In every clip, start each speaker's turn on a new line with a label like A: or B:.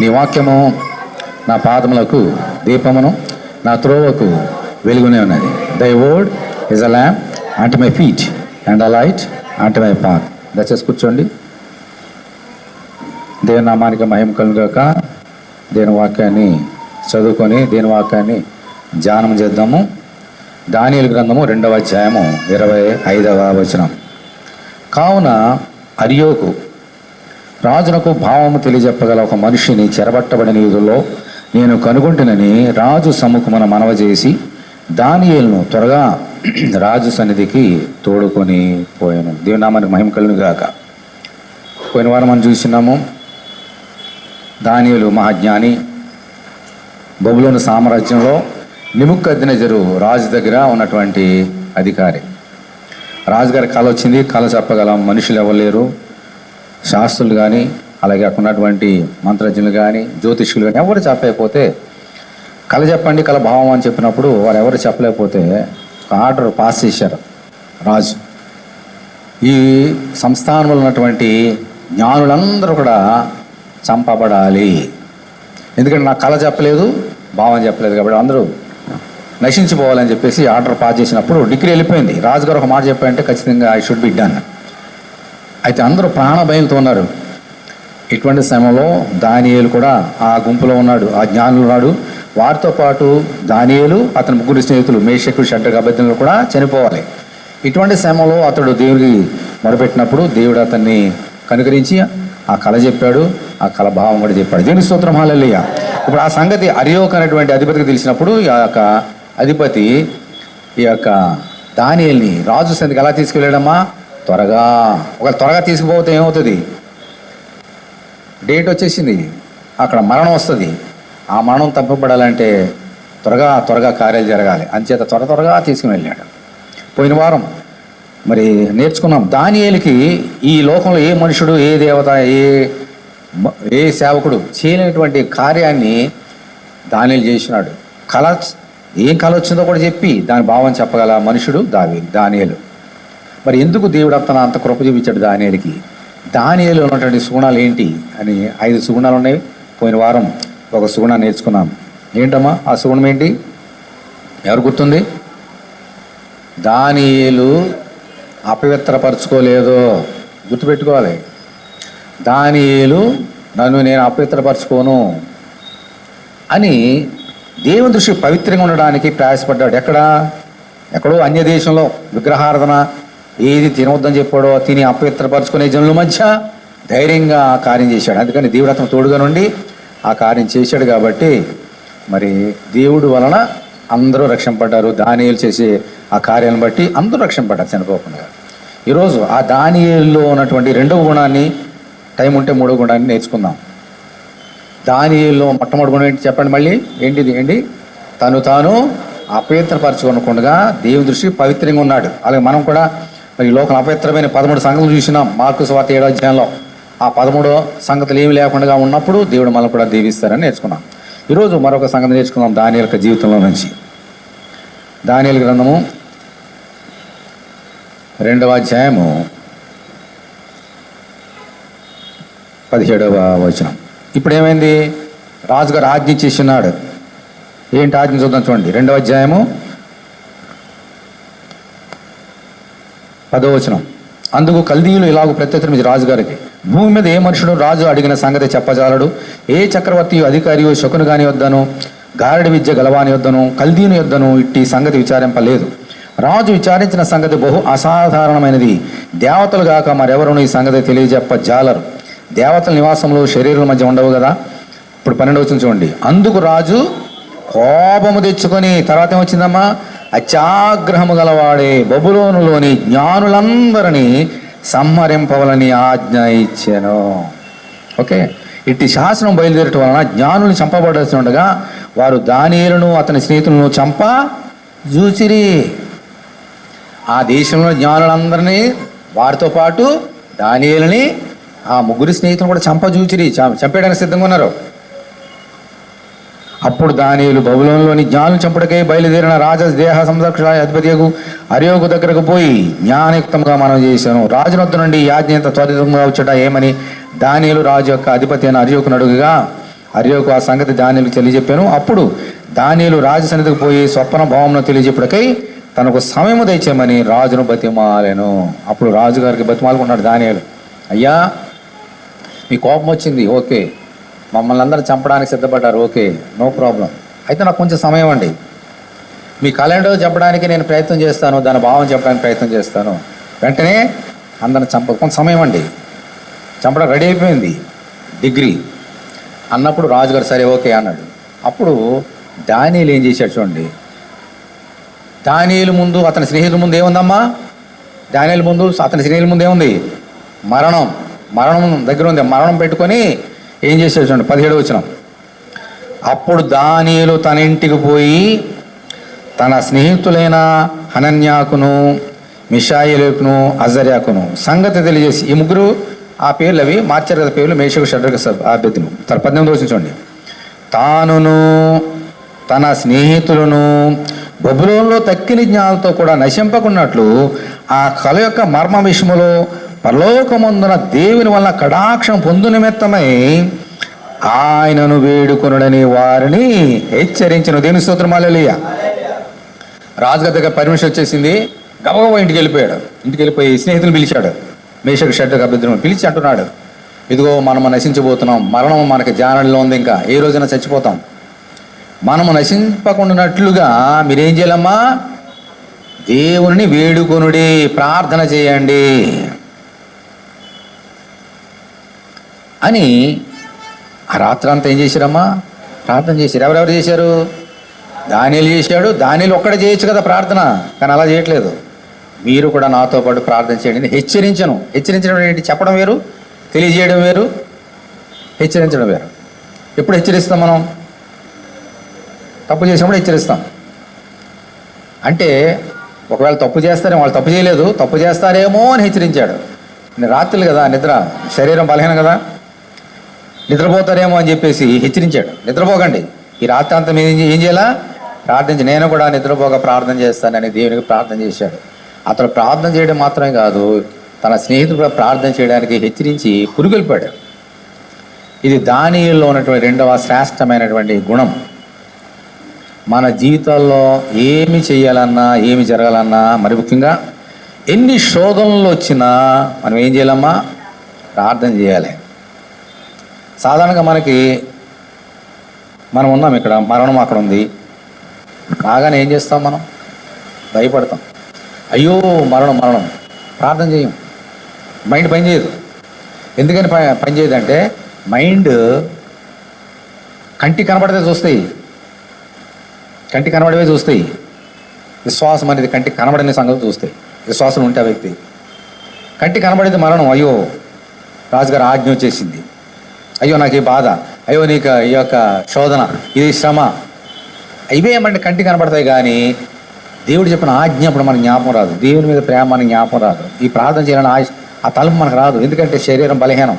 A: నీ వాక్యము నా పాదములకు దీపమును, నా త్రోవకు వెలుగునే ఉన్నది. Thy word is a lamp unto my feet and a light unto my path. దయచేసి కూర్చోండి. దేవుని నామానికి మహిమ కలుగాక. దేవుని వాక్యాన్ని చదువుకొని దేవుని వాక్యాన్ని ధ్యానం చేద్దాము. దానియేలు గ్రంథము 2వ అధ్యాయము 25వ వచనం. కావున అర్యోకు రాజునకు భావము తెలియజెప్పగల ఒక మనిషిని చెరబట్టబడిన యూదుల్లో నేను కనుగొంటునని రాజు సముఖమున మనవ చేసి దానియేలును త్వరగా రాజు సన్నిధికి తోడుకొని పోయాను. దేవుని నామానికి మహిమ కలుగుగాక. పోయిన వారం మనం చూసినాము, దానియేలు మహాజ్ఞాని, బబులోను సామ్రాజ్యంలో నెబుకద్నెజరు రాజు దగ్గర ఉన్నటువంటి అధికారి. రాజుగారి కళ వచ్చింది, కళ చెప్పగల మనుషులు ఎవరు లేరు. శాస్త్రులు కానీ, అలాగే అక్కడ ఉన్నటువంటి మంత్రజ్ఞులు కానీ, జ్యోతిష్యులు కానీ ఎవరు చెప్పలేకపోతే, కళ చెప్పండి, కళ భావం అని చెప్పినప్పుడు వారు ఎవరు చెప్పలేకపోతే ఒక ఆర్డర్ పాస్ చేశారు రాజు. ఈ సంస్థానంలో ఉన్నటువంటి జ్ఞానులందరూ కూడా చంపబడాలి. ఎందుకంటే నాకు కళ చెప్పలేదు, భావం చెప్పలేదు కాబట్టి అందరూ నశించిపోవాలని చెప్పేసి ఆర్డర్ పాస్ చేసినప్పుడు డిగ్రీ వెళ్ళిపోయింది. రాజుగారు ఒక మాట చెప్పారంటే ఖచ్చితంగా ఐ షుడ్ బి డన్. అయితే అందరూ ప్రాణ భయంతో ఉన్నారు. ఇటువంటి సమయంలో దానియేలు కూడా ఆ గుంపులో ఉన్నాడు, ఆ జ్ఞానులు ఉన్నాడు. వారితో పాటు దానియేలు, అతని ముగ్గురు స్నేహితులు మేషకు, షడ్రకు, అబేద్నెగోలు కూడా చనిపోవాలి. ఇటువంటి సమయంలో అతడు దేవుడికి మొరపెట్టినప్పుడు దేవుడు అతన్ని కనుకరించి ఆ కళ చెప్పాడు, ఆ కళ భావం కూడా చెప్పాడు. దేవుని స్తోత్రం, హల్లెలూయా. ఇప్పుడు ఆ సంగతి అర్యోకు అనేటువంటి అధిపతికి తెలిసినప్పుడు ఆ యొక్క అధిపతి ఈ యొక్క దానియేలుని రాజు సన్నిధికి ఎలా తీసుకెళ్ళాడమ్మా? త్వరగా తీసుకుపోతే ఏమవుతుంది? డేట్ వచ్చేసింది, అక్కడ మరణం వస్తుంది. ఆ మరణం తప్పబడాలంటే త్వరగా కార్యాలు జరగాలి. అంచేత త్వరగా తీసుకుని వెళ్ళాడు. పోయిన వారం మరి నేర్చుకున్నాం, దానియేలుకి ఈ లోకంలో ఏ మనుషుడు, ఏ దేవత, ఏ సేవకుడు చేయలేనటువంటి కార్యాన్ని దానియేలు చేసినాడు. ఏం కళ వచ్చిందో కూడా చెప్పి దాని భావం చెప్పగల మనుషుడు దానియేలు. మరి ఎందుకు దేవుడు అంత కృప చూపించాడు దానియేలుకి? దానియేలు ఉన్నటువంటి సుగుణాలు ఏంటి అని 5 సుగుణాలు ఉన్నాయి. పోయిన వారం ఒక సుగుణాన్ని నేర్చుకున్నాం. ఏంటమ్మా ఆ సుగుణం ఏంటి? ఎవరు గుర్తుంది? దానియేలు అపవిత్రపరచుకోలేదు. గుర్తుపెట్టుకోవాలి, దానియేలు నేను అపవిత్రపరచుకోను అని దేవుని దృష్టి పవిత్రంగా ఉండడానికి ప్రయాసపడ్డాడు. ఎక్కడో అన్య దేశంలో విగ్రహారాధన ఏది తినవద్దని చెప్పాడో తిని అపవిత్రపరచుకునే జనుల మధ్య ధైర్యంగా ఆ కార్యం చేశాడు. అందుకని దేవుడు అతను తోడుగా నుండి ఆ కార్యం చేశాడు. కాబట్టి మరి దేవుడు వలన అందరూ రక్షింపడ్డారు. దానియేలు చేసే ఆ కార్యాలను బట్టి అందరూ రక్షింపడ్డారు చనిపోకుండా. ఈరోజు ఆ దానియేలులో ఉన్నటువంటి 2వ గుణాన్ని, టైం ఉంటే 3వ గుణాన్ని నేర్చుకుందాం. దానియేలులో మొట్టమొదటి గుణం ఏంటి చెప్పండి మళ్ళీ? ఏంటి? తాను అపవిత్రపరచుకోనకుండా దేవుని దృష్టి పవిత్రంగా ఉన్నాడు. అలాగే మనం కూడా మరి ఈ లోకం అపవిత్రమైన 13 సంగతులు చూసినాం మార్కు సువార్త 7వ అధ్యాయంలో. ఆ 13 సంగతులు ఏమి లేకుండా ఉన్నప్పుడు దేవుడు మనం కూడా దీవిస్తారని నేర్చుకున్నాం. ఈరోజు మరొక సంగతి నేర్చుకుందాం దానియేలు యొక్క జీవితంలో నుంచి. దానియేలు గ్రంథము 2వ అధ్యాయము 17వ వచనం. ఇప్పుడు ఏమైంది? రాజుగారు ఆజ్ఞ చేస్తున్నాడు. ఏంటి ఆజ్ఞ చూద్దాం చూడండి. 2వ అధ్యాయము 10వ వచనం. అందుకు కల్దీయులు ఇలాగూ ప్రత్యుత్తరం రాజుగారికి, భూమి మీద ఏ మనుషుడు రాజు అడిగిన సంగతి చెప్పజాలడు. ఏ చక్రవర్తియు, అధికారియో, శకును గాని వద్దను, గారడి విద్య గలవాని వద్దను, కల్దీయుని వద్దను ఇట్టి సంగతి విచారింపలేదు. రాజు విచారించిన సంగతి బహు అసాధారణమైనది. దేవతలు గాక మరెవరును ఈ సంగతి తెలియజెప్పజాలరు. దేవతల నివాసంలో శరీరాల మధ్య ఉండవు కదా. ఇప్పుడు 12వ వచనం చూడండి. అందుకు రాజు కోపము తెచ్చుకొని, తర్వాత ఏమొచ్చిందమ్మా? అత్యాగ్రహము గలవాడే బబులోనులోని జ్ఞానులందరినీ సంహరింపవలని ఆజ్ఞ ఇచ్చాను. ఓకే, ఇట్టి శాసనం బయలుదేరటం వలన జ్ఞానులు చంపబడాల్సి ఉండగా వారు దానియేలును అతని స్నేహితులను చంప జూచిరి. ఆ దేశంలో జ్ఞానులందరినీ, వారితో పాటు దానియేలుని, ఆ ముగ్గురి స్నేహితులు కూడా చంపజూచిరి, చంపేయడానికి సిద్ధంగా ఉన్నారు. అప్పుడు దానియేలు బబులోనులోని జ్ఞానులు చంపుటకై బయలుదేరిన రాజదేహ సంరక్షణ అధిపతియగు అర్యోకు దగ్గరకు పోయి జ్ఞానయుక్తంగా మనం చేశాను. రాజునొద్దు నుండి యాజ్ఞ త్వరితంగా వచ్చట ఏమని దానియేలు రాజు యొక్క అధిపతి అయిన అర్యోకును అడుగుగా, అర్యోకు ఆ సంగతి దానియేలుకు తెలియజెప్పాను. అప్పుడు దానియేలు రాజు సన్నిధికి పోయి స్వప్న భావమును తెలియజెప్పుడకై తనకు సమయము దయచేయమని రాజును బతిమాలెను. అప్పుడు రాజుగారికి బతిమాలుకున్నాడు దానియేలు, అయ్యా మీ కోపం వచ్చింది, ఓకే, మమ్మల్ని అందరూ చంపడానికి సిద్ధపడ్డారు, ఓకే, నో ప్రాబ్లం, అయితే నాకు కొంచెం సమయం అండి, మీ కలెండర్ చెప్పడానికి నేను ప్రయత్నం చేస్తాను, దాని భావం చెప్పడానికి ప్రయత్నం చేస్తాను, వెంటనే అందరిని కొంత సమయం అండి, చంపడం రెడీ అయిపోయింది డిగ్రీ అన్నప్పుడు రాజుగారు సరే ఓకే అన్నాడు. అప్పుడు దానియేలు ఏం చేశాడు చూడండి. దానియేలు ముందు అతని స్నేహితుల ముందు ఏముందమ్మా? దానియేలు ముందు అతని స్నేహితుల ముందు ఏముంది? మరణం దగ్గర ఉంది. మరణం పెట్టుకొని ఏం చేశాడు చూడండి, 17వ వచనం. అప్పుడు దానియేలు తన ఇంటికి పోయి తన స్నేహితులైన హనన్యాకును మిషాయేలుకును అజర్యాకును సంగతి తెలియజేసి, ఈ ముగ్గురు ఆ పేర్లు అవి మార్చారు కదా పేర్లు, మేషకు షడ్రకు అభ్యర్థులు. 18వ వచనం చూడండి. తానును తన స్నేహితులను బబులోనులో తక్కిన జ్ఞానాలతో కూడా నశింపకున్నట్లు ఆ కళ యొక్క మర్మ విషయములో పరలోకమందున దేవుని వల్ల కటాక్షం పొందు నిమిత్తమై ఆయనను వేడుకొనుడని వారిని హెచ్చరించను. దేవుని స్తోత్రం, హల్లెలూయా. రాజుగారి దగ్గర పర్మిషన్ వచ్చేసింది, గబగబా ఇంటికి వెళ్ళిపోయాడు. ఇంటికి వెళ్ళిపోయి స్నేహితులు పిలిచాడు, మేషకు షడ్రకు అభ్యర్థులను పిలిచి అంటున్నాడు, ఇదిగో మనము నశించబోతున్నాం, మరణం మనకి జానడిలో ఉంది, ఇంకా ఏ రోజున చచ్చిపోతాం, మనము నశింపకుండానట్లుగా మీరేం చేయాలమ్మా? దేవుని వేడుకొనుడి, ప్రార్థన చేయండి అని ఆ రాత్రంతా ఏం చేశారమ్మా? ప్రార్థన చేశారు. ఎవరెవరు చేశారు? దానియేలు చేశాడు. దానియేలు ఒక్కడే చేయొచ్చు కదా ప్రార్థన, కానీ అలా చేయట్లేదు. మీరు కూడా నాతో పాటు ప్రార్థన చేయండి. హెచ్చరించడం ఏంటి? చెప్పడం వేరు, తెలియజేయడం వేరు, హెచ్చరించడం వేరు. ఎప్పుడు హెచ్చరిస్తాం మనం? తప్పు చేసినప్పుడు హెచ్చరిస్తాం. అంటే ఒకవేళ తప్పు చేస్తారేమో, వాళ్ళు తప్పు చేయలేదు, తప్పు చేస్తారేమో అని హెచ్చరించాడు. రాత్రులు కదా, నిద్ర, శరీరం బలహీనం కదా, నిద్రపోతారేమో అని చెప్పేసి హెచ్చరించాడు. నిద్రపోకండి, ఈ రాత్రి అంతా మీరు ఏం చేయాలా? ప్రార్థించి, నేను కూడా నిద్రపోక ప్రార్థన చేస్తానని దేవునికి ప్రార్థన చేశాడు. అతను ప్రార్థన చేయడం మాత్రమే కాదు, తన స్నేహితుడు కూడా ప్రార్థన చేయడానికి హెచ్చరించి పురుగొల్పాడు. ఇది దానియేలులో ఉన్నటువంటి రెండవ శ్రేష్టమైనటువంటి గుణం. మన జీవితాల్లో ఏమి చేయాలన్నా, ఏమి జరగాలన్నా, మరి ముఖ్యంగా ఎన్ని శోధనలు వచ్చినా మనం ఏం చేయాలమ్మా? ప్రార్థన చేయాలి. సాధారణంగా మనం ఉన్నాం ఇక్కడ, మరణం అక్కడ ఉంది, బాగానే ఏం చేస్తాం? మనం భయపడతాం, అయ్యో మరణం, ప్రార్థన చేయం. మైండ్ పనిచేయదు. ఎందుకని పనిచేయదంటే మైండ్ కంటికి కనబడితే చూస్తాయి, కంటికి కనబడేవే చూస్తాయి. విశ్వాసం అనేది కంటికి కనబడిన సంగతి చూస్తాయి. విశ్వాసం ఉంటే ఆ వ్యక్తి కంటికి కనబడేది మరణం, అయ్యో రాజుగారు ఆజ్ఞ వచ్చేసింది, అయ్యో నాకు ఈ బాధ, అయ్యో నీకు ఈ యొక్క శోధన, ఇది శ్రమ, ఇవే ఏమంటే కంటికి కనబడతాయి. కానీ దేవుడు చెప్పిన ఆజ్ఞ అప్పుడు మనకు జ్ఞాపకం రాదు, దేవుని మీద ప్రేమ మనకు జ్ఞాపకం రాదు, ఈ ప్రార్థన చేయాలని ఆ తలుపు మనకు రాదు. ఎందుకంటే శరీరం బలహీనం,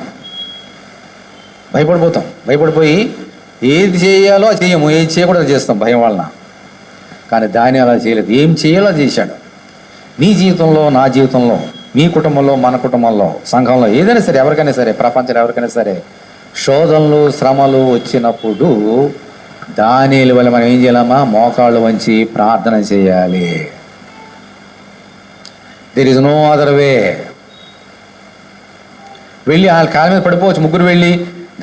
A: భయపడిపోయి ఏది చేయాలో చేయము, ఏది చేయకూడదు చేస్తాం భయం వలన. కానీ దాన్ని అలా చేయలేదు, ఏం చేయాలో చేశాడు. నీ జీవితంలో, నా జీవితంలో, మీ కుటుంబంలో, మన కుటుంబంలో, సంఘంలో, ఏదైనా సరే, ఎవరికైనా సరే, ప్రపంచంలో ఎవరికైనా సరే శోధనలు, శ్రమలు వచ్చినప్పుడు దానియేలు వల్ల మనం ఏం చేయాలమ్మా? మోకాళ్ళు వంచి ప్రార్థన చేయాలి. There is no other way. వెళ్ళి ఆయన కాళ్ళ మీద పడిపోవచ్చు. ముగ్గురు వెళ్ళి,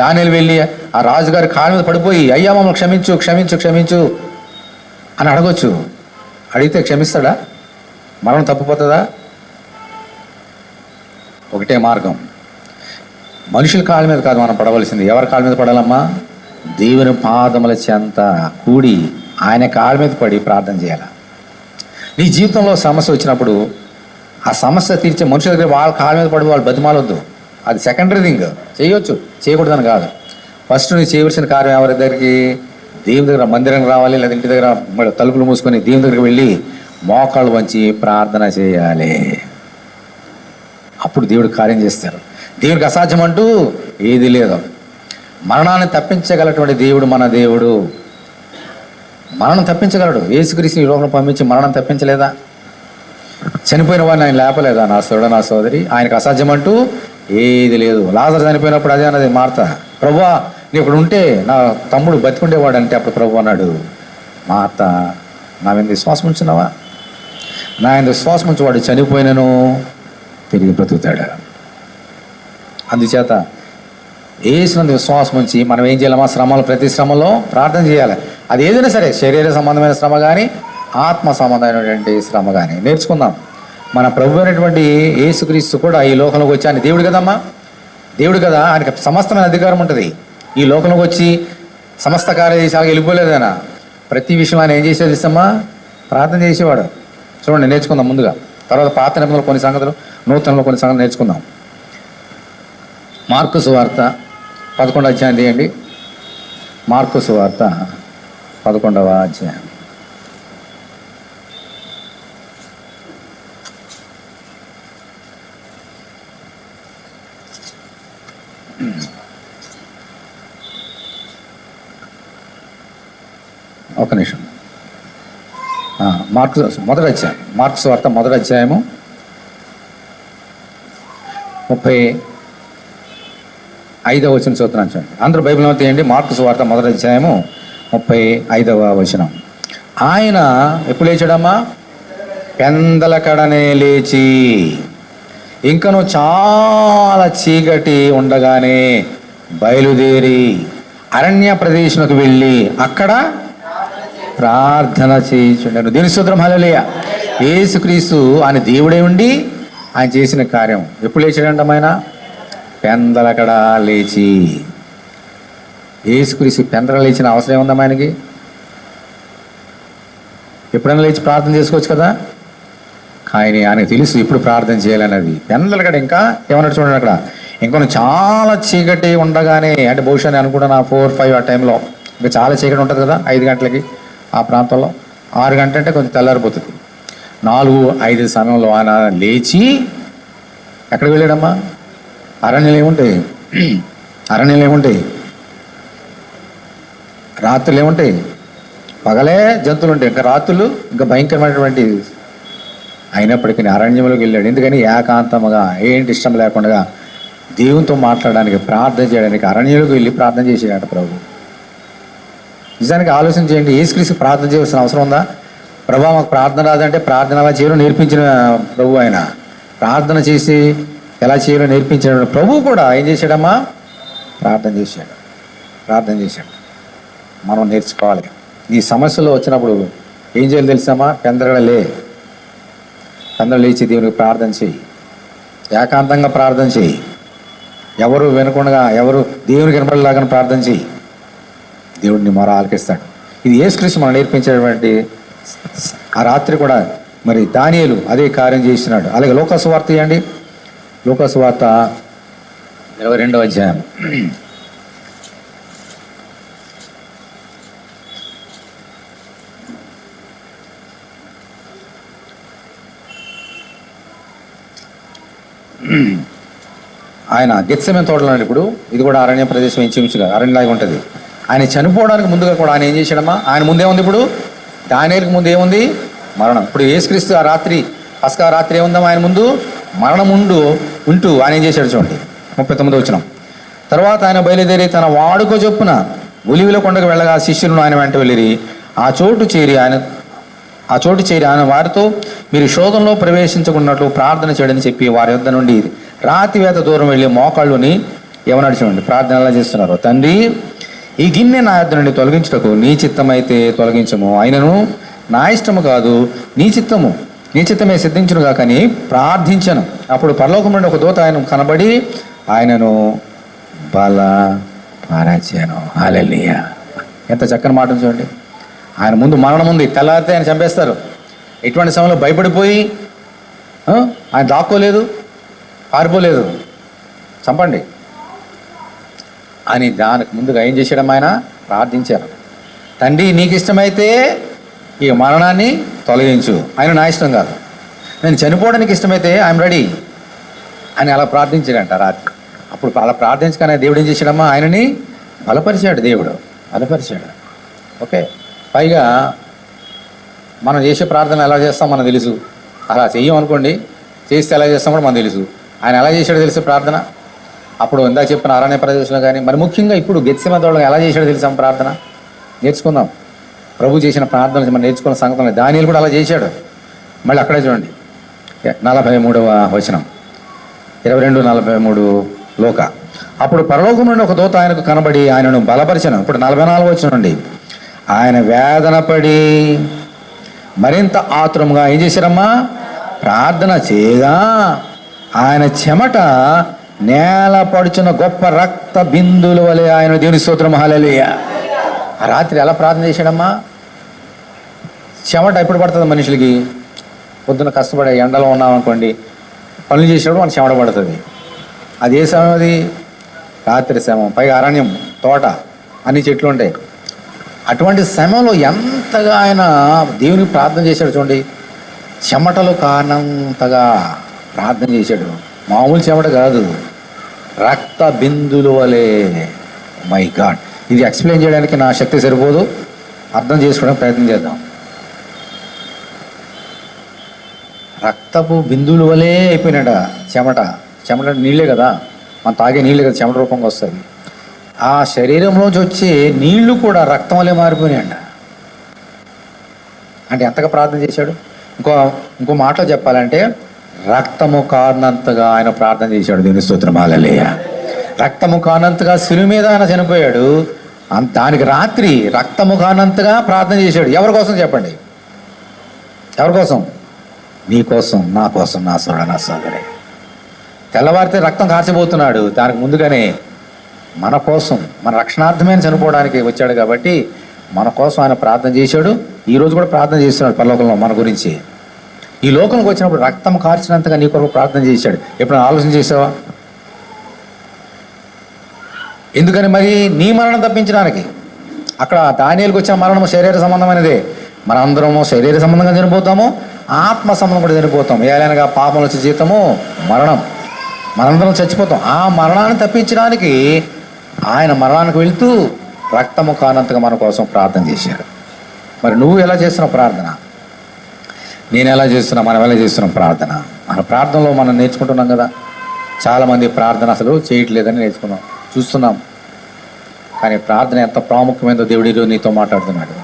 A: దానియేలు వెళ్ళి ఆ రాజుగారి కాళ్ళ మీద పడిపోయి, అయ్యా మమ్మల్ని క్షమించు అని అడగొచ్చు. అడిగితే క్షమిస్తాడా? మరణం తప్పిపోతుందా? ఒకటే మార్గం, మనుషుల కాళ్ళ మీద కాదు మనం పడవలసింది. ఎవరి కాళ్ళ మీద పడాలమ్మా? దేవుని పాదముల చెంత కూడి ఆయన కాళ్ళ మీద పడి ప్రార్థన చేయాలి. నీ జీవితంలో సమస్య వచ్చినప్పుడు ఆ సమస్య తీర్చే మనుషుల దగ్గర వాళ్ళ కాళ్ళ మీద పడి వాళ్ళు బతిమాలొద్దు. అది సెకండరీ థింగ్. చేయొచ్చు, చేయకూడదని కాదు. ఫస్ట్ నువ్వు చేయవలసిన కార్యం ఎవరి దగ్గరికి? దేవుని దగ్గర మందిరానికి రావాలి, లేదా ఇంటి దగ్గర తలుపులు మూసుకొని దేవుని దగ్గరికి వెళ్ళి మోకాళ్ళు వంచి ప్రార్థన చేయాలి. అప్పుడు దేవుడు కార్యం చేస్తారు. దేవుడికి అసాధ్యం అంటూ ఏది లేదు. మరణాన్ని తప్పించగలటువంటి దేవుడు మన దేవుడు. మరణం తప్పించగలడు. యేసుక్రీస్తుని ఈ లోకంలో పంపించి మరణం తప్పించలేదా? చనిపోయిన వాడిని ఆయన లేపలేదా? నా సోదరుడు, నా సోదరి, ఆయనకు అసాధ్యం అంటూ ఏది లేదు. లాజరు చనిపోయినప్పుడు అదే అన్నది మార్త, ప్రభువా నేను ఇక్కడ ఉంటే నా తమ్ముడు బతికుండేవాడు అంటే అప్పుడు ప్రభు అన్నాడు, మా అత్త నా మీద విశ్వాసం ఉంచున్నావా? నా ఆయన విశ్వాసం ఉంచి వాడు చనిపోయినను తిరిగి బ్రతుకుతాడు. అందుచేత ఏసినందు విశ్వాసం ఉంచి మనం ఏం చేయాలమ్మా? శ్రమలు, ప్రతి శ్రమలో ప్రార్థన చేయాలి. అది ఏదైనా సరే, శరీర సంబంధమైన శ్రమ కానీ ఆత్మ సంబంధమైనటువంటి శ్రమ కానీ నేర్చుకుందాం. మన ప్రభు అయినటువంటి యేసుక్రీస్తు కూడా ఈ లోకంలోకి వచ్చి, ఆయన దేవుడు కదమ్మా, దేవుడు కదా, ఆయనకి సమస్తమైన అధికారం ఉంటుంది. ఈ లోకంలోకి వచ్చి సమస్త కార్యదేశాలకు వెళ్ళిపోలేదు ఆయన. ప్రతి విషయం ఆయన ఏం చేసేది ఇస్తామా? ప్రార్థన చేసేవాడు. చూడండి, నేర్చుకుందాం ముందుగా. తర్వాత పాత నిబంధనలో కొన్ని సంగతులు, నూతనంలో కొన్ని సంగతులు నేర్చుకుందాం. మార్కు సువార్త 11వ అధ్యాయం తీయండి. మార్కు సువార్త 11వ అధ్యాయం. ఒక నిమిషం. మార్కు మొదటి అధ్యాయం, మార్కు సువార్త మొదటి అధ్యాయము 35వ వచనం చదువుతున్నాను చూడండి. అందరూ బైబిల్ తీయండి. మార్కు సువార్త మొదటి అధ్యాయము 35వ వచనం. ఆయన ఎప్పుడు లేచాడమ్మా? పెందల కడనే లేచి, ఇంకను చాలా చీకటి ఉండగానే బయలుదేరి అరణ్య ప్రదేశంలోకి వెళ్ళి అక్కడ ప్రార్థన చేయించుండాను. దీని స్తోత్రం, హల్లెలూయా. యేసుక్రీస్తు ఆయన దేవుడే ఉండి ఆయన చేసిన కార్యం. ఎప్పుడు లేచాడంట ఆయన? పెందలకడ లేచి. యేసుక్రీస్తు పెందల లేచిన అవసరం ఏముందమ్మా ఆయనకి? ఎప్పుడైనా లేచి ప్రార్థన చేసుకోవచ్చు కదా. కానీ ఆయనకు తెలుసు ఇప్పుడు ప్రార్థన చేయాలన్నది. పెందలకడ ఇంకా ఏమన్నా చూడండి, అక్కడ ఇంకొన్ని చాలా చీకటి ఉండగానే, అంటే బహుశా నేను అనుకుంటున్నా 4-5 ఆ టైంలో ఇంకా చాలా చీకటి ఉంటుంది కదా. 5 గంటలకి ఆ ప్రాంతంలో, 6 గంటల అంటే కొంచెం తెల్లారిపోతుంది. 4-5 సమయంలో ఆయన లేచి ఎక్కడికి వెళ్ళాడమ్మా? అరణ్యాలు ఏముంటాయి? అరణ్యాలు ఏముంటాయి? రాత్రులు ఏముంటాయి? పగలే జంతువులు ఉంటాయి, ఇంకా రాత్రులు ఇంకా భయంకరమైనటువంటి. అయినప్పటికీ అరణ్యంలోకి వెళ్ళాడు. ఎందుకని? ఏకాంతముగా, ఏంటి ఇష్టం లేకుండా దేవునితో మాట్లాడడానికి, ప్రార్థన చేయడానికి అరణ్యంలోకి వెళ్ళి ప్రార్థన చేసేట ప్రభు. నిజానికి ఆలోచన చేయండి, యేసుక్రీస్తు ప్రార్థన చేయాల్సిన అవసరం ఉందా? ప్రభా మాకు ప్రార్థన రాదంటే ప్రార్థన ఎలా చేయాలో నేర్పించిన ప్రభు ఆయన. ప్రార్థన చేసి ఎలా చేయాలో నేర్పించిన ప్రభు కూడా ఏం చేశాడమ్మా? ప్రార్థన చేశాడు. ప్రార్థన చేశాడు. మనం నేర్చుకోవాలి. ఈ సమస్యలు వచ్చినప్పుడు ఏం చేయాలి తెలుసామా? పెందల లేచి దేవునికి ప్రార్థన చేయి. ఏకాంతంగా ప్రార్థన చేయి. ఎవరు వినకుండా, ఎవరు దేవునికి వినపడేలాగా ప్రార్థన చేయి. దేవుడిని మొర ఆలకిస్తాడు. ఇది యేసుక్రీస్తు మనం నేర్పించేటువంటి. ఆ రాత్రి కూడా మరి దానియేలు అదే కార్యం చేస్తున్నాడు. అలాగే లూకా సువార్త ఇవ్వండి. లూకా సువార్త 22వ అధ్యాయం. ఆయన గెత్సెమనే తోటలో ఇప్పుడు, ఇది కూడా అరణ్య ప్రదేశం, ఇంచుమించుగా అరణ్యలాగా ఉంటుంది. ఆయన చనిపోవడానికి ముందుగా కూడా ఆయన ఏం చేశాడమ్మా? ఆయన ముందేముంది? ఇప్పుడు దానియేలుకి ముందు ఏముంది? మరణం. ఇప్పుడు యేసుక్రీస్తు ఆ రాత్రి, పస్కా రాత్రి ఏముందమ్మా? ఆయన ముందు మరణం ఉంటూ ఆయన ఏం చేశాడు చూడండి. 39వ వచనం. తర్వాత ఆయన బయలుదేరి తన వాడుక చొప్పున ఒలివల కొండకు వెళ్ళగా శిష్యులను ఆయన వెంట వెళ్ళిరి. ఆ చోటు చేరి ఆయన వారితో, మీరు శోధనలో ప్రవేశించకున్నట్లు ప్రార్థన చేయడని చెప్పి వారి యొద్ద నుండి రాతివేత దూరం వెళ్ళి మోకాళ్ళుని ఏమన్నాడు చూడండి. ప్రార్థన ఎలా చేస్తున్నారు? తండ్రి, ఈ గిన్నె నా యొద్ద నుండి తొలగించుటకు నీ చిత్తమైతే తొలగించము, అయినను నా ఇష్టము కాదు నీ చిత్తమే సిద్ధించునుగా కానీ ప్రార్థించను. అప్పుడు పరలోకం నుండి ఒక దూత ఆయన కనబడి ఆయనను బలపరచెను. హల్లెలూయా. ఎంత చక్కని మాట చూడండి. ఆయన ముందు మరణం ఉంది, తెల్లారితే ఆయన చంపేస్తారు. ఇటువంటి సమయంలో భయపడిపోయి ఆయన దాక్కోలేదు, పారిపోలేదు, చంపండి అని దానికి ముందుగా ఏం చేశాడమ్మా? ఆయన ప్రార్థించారు. తండ్రి నీకు ఇష్టమైతే ఈ మరణాన్ని తొలగించు, ఆయన నా ఇష్టం కాదు, నేను చనిపోవడానికి ఇష్టమైతే ఐఎమ్ రెడీ అని అలా ప్రార్థించాడంట రాత్రి. అప్పుడు అలా ప్రార్థించగానే దేవుడు ఏం చేశాడమ్మా? ఆయనని బలపరిచాడు. దేవుడు బలపరిచాడు. ఓకే. పైగా మనం చేసే ప్రార్థన ఎలా చేస్తాం మనకు తెలుసు. అలా చెయ్యం అనుకోండి, చేస్తే ఎలా చేస్తాం కూడా మనకు తెలుసు. ఆయన ఎలా చేశాడో తెలుసు ప్రార్థన. అప్పుడు ఇందాక చెప్పిన అరణ్య ప్రదేశంలో కానీ, మరి ముఖ్యంగా ఇప్పుడు గెత్సేమనే ఎలా చేశాడో తెలుసాం ప్రార్థన. నేర్చుకుందాం. ప్రభు చేసిన ప్రార్థన మనం నేర్చుకున్న సంగతులు. దానియేలు కూడా అలా చేశాడు. మళ్ళీ అక్కడే చూడండి 43వ వచనం, 22-43 లోక. అప్పుడు పరలోకం నుండి ఒక దూత ఆయనకు కనబడి ఆయనను బలపరిచను. ఇప్పుడు 44 వచనం నుండి, ఆయన వేదన పడి మరింత ఆతురంగా ఏం చేశారమ్మా? ప్రార్థన చేయగా ఆయన చెమట నేల పడుచున్న గొప్ప రక్త బిందువుల వలె ఆయన దేవుని స్తోత్రం హల్లెలూయా. ఆ రాత్రి ఎలా ప్రార్థన చేశాడమ్మా? చెమట ఎప్పుడు పడుతుంది మనుషులకి? పొద్దున్న కష్టపడే ఎండలో ఉన్నామనుకోండి, పనులు చేసినప్పుడు మనకు చెమట పడుతుంది. అది ఏ సమయం? అది రాత్రి సమయం. పైగా అరణ్యం, తోట, అన్ని చెట్లు ఉంటాయి. అటువంటి సమయంలో ఎంతగా ఆయన దేవునికి ప్రార్థన చేశాడు చూడండి. చెమటలు కారణంతగా ప్రార్థన చేశాడు. మామూలు చెమట కాదు, రక్త బిందులు వలె. మై గాడ్, ఇది ఎక్స్ప్లెయిన్ చేయడానికి నా శక్తి సరిపోదు, అర్థం చేసుకోవడానికి ప్రయత్నం చేద్దాం. రక్తపు బిందువుల వలె అయిపోయినాడ చెమట. చెమట నీళ్ళే కదా, మనం తాగే నీళ్ళే కదా చెమట రూపంగా వస్తుంది. ఆ శరీరంలోంచి వచ్చే నీళ్లు కూడా రక్తం వలె మారిపోయినాయంట. అంటే ఎంతగా ప్రార్థన చేశాడు? ఇంకో మాటలో చెప్పాలంటే, రక్తము కారణంతగా ఆయన ప్రార్థన చేశాడు. దేవుని స్తోత్రం హల్లెలూయా. రక్తము కారణంతగా శిలువ మీద ఆయన చనిపోయాడు. దానికి రాత్రి రక్తము కారణంతగా ప్రార్థన చేశాడు. ఎవరి కోసం చెప్పండి? ఎవరి కోసం? నీ కోసం, నా కోసం, నా సోదర, నా సోదరి. తెల్లవారితే రక్తం కార్చిపోతున్నాడు. దానికి ముందుగానే మన కోసం, మన రక్షణార్థమైన చనిపోవడానికి వచ్చాడు కాబట్టి మన కోసం ఆయన ప్రార్థన చేశాడు. ఈరోజు కూడా ప్రార్థన చేస్తున్నాడు పరలోకంలో మన గురించి. ఈ లోకంకి వచ్చినప్పుడు రక్తం కార్చినంతగా నీ కొరకు ప్రార్థన చేశాడు. ఎప్పుడైనా ఆలోచన చేసావా? ఎందుకని? మరి నీ మరణం తప్పించడానికి. అక్కడ దానియేలుకు వచ్చిన మరణము శరీర సంబంధమైనదే. మనందరము శరీర సంబంధంగా చనిపోతాము, ఆత్మ సంబంధం కూడా చనిపోతాం. ఏలైనగా పాపం వచ్చే జీతము మరణం. మనందరం చచ్చిపోతాం. ఆ మరణాన్ని తప్పించడానికి ఆయన మరణానికి వెళ్తూ రక్తము కానంతగా మన కోసం ప్రార్థన చేశారు. మరి నువ్వు ఎలా చేస్తున్నావు ప్రార్థన? నేను ఎలా చేస్తున్నా? మనం ఎలా చేస్తున్నాం ప్రార్థన? మన ప్రార్థనలో మనం నేర్చుకుంటున్నాం కదా. చాలామంది ప్రార్థన అసలు చేయట్లేదని నేర్చుకున్నాం, చూస్తున్నాం. కానీ ప్రార్థన ఎంత ప్రాముఖ్యమైనదో దేవుడు ఈరోజు నీతో మాట్లాడుతున్నాడు.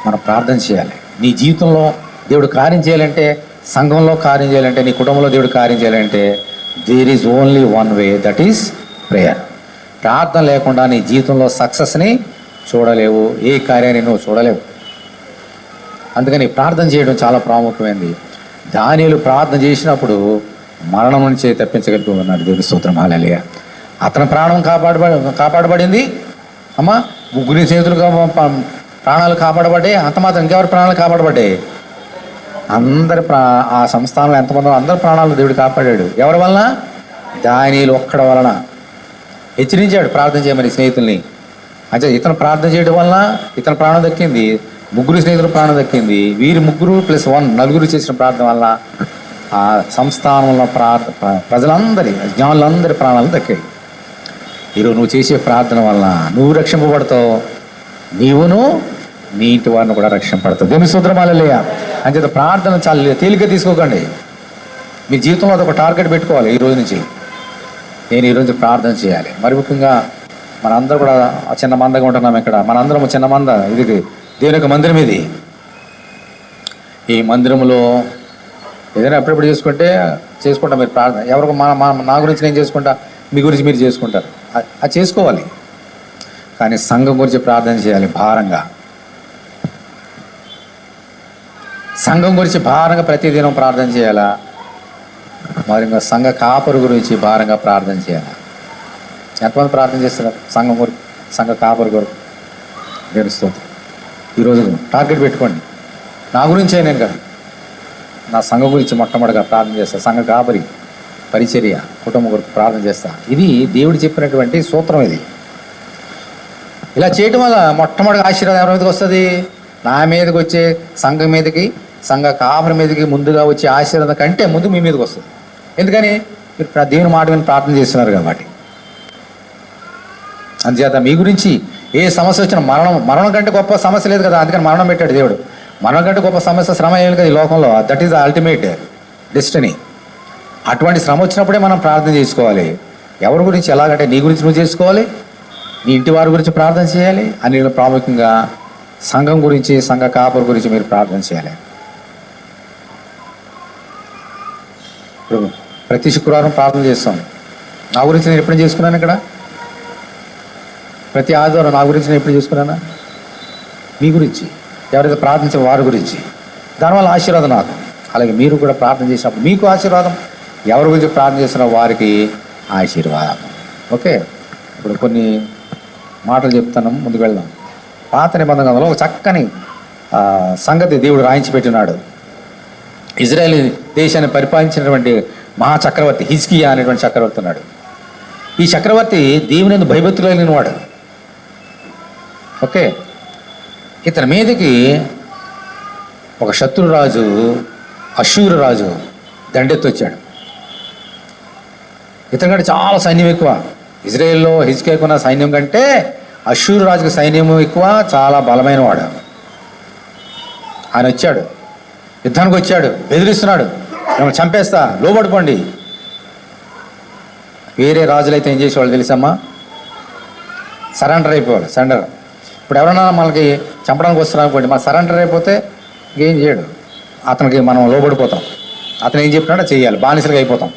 A: మనం ప్రార్థన చేయాలి. నీ జీవితంలో దేవుడు కార్యం చేయాలంటే, సంఘంలో కార్యం చేయాలంటే, నీ కుటుంబంలో దేవుడు కార్యం చేయాలంటే, there is only one way, that is prayer. ప్రార్థన లేకుండా నీ జీవితంలో సక్సెస్ని చూడలేవు, ఏ కార్యాన్ని నువ్వు చూడలేవు. అందుకని ప్రార్థన చేయడం చాలా ప్రాముఖ్యమైనది. దానియేలు ప్రార్థన చేసినప్పుడు మరణం నుంచి తప్పించగలుగుతున్నాడు. దేవుని స్తోత్రం హల్లెలూయా. అతని ప్రాణం కాపాడబడింది. అమ్మ, ముగ్గురి చేతులుగా ప్రాణాలు కాపాడబడ్డాయి. అంత మాత్రం ఇంకెవరి ప్రాణాలు కాపాడబడ్డాయి? అందరి ఆ సంస్థానంలో ఎంతమంది అందరి ప్రాణాలు దేవుడు కాపాడాడు. ఎవరి వలన? దానియేలు ఒక్కడి వలన. హెచ్చరించాడు ప్రార్థన చేయమని స్నేహితుల్ని. అంటే ఇతను ప్రార్థన చేయడం వలన ఇతని ప్రాణం దక్కింది, ముగ్గురు స్నేహితులు ప్రాణం దక్కింది. వీరి ముగ్గురు +1 నలుగురు చేసిన ప్రార్థన వల్ల ఆ సంస్థానంలో ప్రజలందరి, జ్ఞానులందరి ప్రాణాలు దక్కాయి. ఈరోజు నువ్వు చేసే ప్రార్థన వల్ల నువ్వు రక్షింపబడతావు, నీవును నీ ఇంటి వారిని కూడా రక్షింపబడతావు. దేవుని స్తోత్రం హల్లెలూయా. అంచేత ప్రార్థన చాలా తేలిక తీసుకోకండి. మీ జీవితంలో అదొక టార్గెట్ పెట్టుకోవాలి. ఈ రోజు నుంచి నేను ఈరోజు ప్రార్థన చేయాలి. మరి ముఖ్యంగా మనందరూ కూడా చిన్న మందగా ఉంటున్నాం ఇక్కడ. మనందరం చిన్న మంద. ఇది దేవుని యొక్క మందిరం. ఇది ఈ మందిరంలో ఏదైనా ఎప్పుడెప్పుడు చేసుకుంటా మీరు ప్రార్థన. ఎవరికి నా గురించి నేను చేసుకుంటా, మీ గురించి మీరు చేసుకుంటారు. అది చేసుకోవాలి. కానీ సంఘం గురించి ప్రార్థన చేయాలి భారంగా. సంఘం గురించి భారంగా ప్రతిదినం ప్రార్థన చేయాలా? మరి ఇంకా సంఘ కాపరు గురించి భారంగా ప్రార్థన చేయాలి. ఎంతమంది ప్రార్థన చేస్తున్నారు సంఘం కొరకు, సంఘ కాపరు కొరకు? తెలుస్తుంది. ఈరోజు టార్గెట్ పెట్టుకోండి. నా గురించే నేను కాదు, నా సంఘం గురించి మొట్టమొదటిగా ప్రార్థన చేస్తా. సంఘ కాపరి, పరిచర్య, కుటుంబం కొరకు ప్రార్థన చేస్తా. ఇది దేవుడు చెప్పినటువంటి సూత్రం. ఇది ఇలా చేయటం వల్ల మొట్టమొదటి ఆశీర్వాదం ఎవరి మీదకి వస్తుంది? నా మీదకి వచ్చే సంఘం మీదకి, సంఘ కాపరి మీదకి ముందుగా వచ్చే ఆశీర్వాదం కంటే ముందు మీ మీదకి వస్తుంది. ఎందుకని? మీరు దేవుని మాట విని ప్రార్థన చేస్తున్నారు కాబట్టి. అందుచేత మీ గురించి ఏ సమస్య వచ్చినా, మరణం కంటే గొప్ప సమస్య లేదు కదా, అందుకని మరణం పెట్టాడు దేవుడు. మరణం కంటే గొప్ప సమస్య శ్రమ ఏమి కదా ఈ లోకంలో. That is the ultimate destiny. అటువంటి శ్రమ వచ్చినప్పుడే మనం ప్రార్థన చేసుకోవాలి. ఎవరి గురించి ఎలాగంటే నీ గురించి నువ్వు చేసుకోవాలి, నీ ఇంటి వారి గురించి ప్రార్థన చేయాలి, అని ప్రాముఖ్యంగా సంఘం గురించి, సంఘ కాపుల గురించి మీరు ప్రార్థన చేయాలి. ఇప్పుడు ప్రతి శుక్రవారం ప్రార్థన చేస్తాం. నా గురించి నేను ఎప్పుడు చేసుకున్నాను? ఇక్కడ ప్రతి ఆదివారం నా గురించి నేను ఎప్పుడు చేసుకున్నానా? మీ గురించి, ఎవరైతే ప్రార్థించే వారి గురించి, దానివల్ల ఆశీర్వాదం నాకు. అలాగే మీరు కూడా ప్రార్థన చేసినప్పుడు మీకు ఆశీర్వాదం, ఎవరి గురించి ప్రార్థన చేస్తున్న వారికి ఆశీర్వాదం. ఓకే, ఇప్పుడు కొన్ని మాటలు చెప్తాను, ముందుకు వెళ్దాం. పాత నిబంధనలో ఒక చక్కని సంగతి దేవుడు రాయించి పెట్టినాడు. ఇజ్రాయేల్ దేశాన్ని పరిపాలించినటువంటి మహాచక్రవర్తి హిజ్కియా అనేటువంటి చక్రవర్తి ఉన్నాడు. ఈ చక్రవర్తి దేవుని యందు భయభక్తులు కలిగిన వాడు. ఓకే, ఇతని మీదకి ఒక శత్రురాజు, అష్షూరు రాజు దండెత్తి వచ్చాడు. ఇతని కంటే చాలా సైన్యం ఎక్కువ. ఇజ్రాయేల్లో హిజ్కియాకు ఉన్న సైన్యం కంటే అష్షూరు రాజుకి సైన్యం ఎక్కువ, చాలా బలమైన వాడు. ఆయన వచ్చాడు, యుద్ధానికి వచ్చాడు, బెదిరిస్తున్నాడు, మిమ్మల్ని చంపేస్తా, లోబడిపోండి. వేరే రాజులైతే ఏం చేసేవాళ్ళు తెలుసమ్మా? సరెండర్ అయిపోవాలి. సరెండర్. ఇప్పుడు ఎవరైనా మనకి చంపడానికి వస్తున్నారు అనుకోండి, మన సరెండర్ అయిపోతే ఏం చేయడు, అతనికి మనం లోబడిపోతాం. అతను ఏం చెప్పినాడో చేయాలి, బానిసలుగా అయిపోతాం.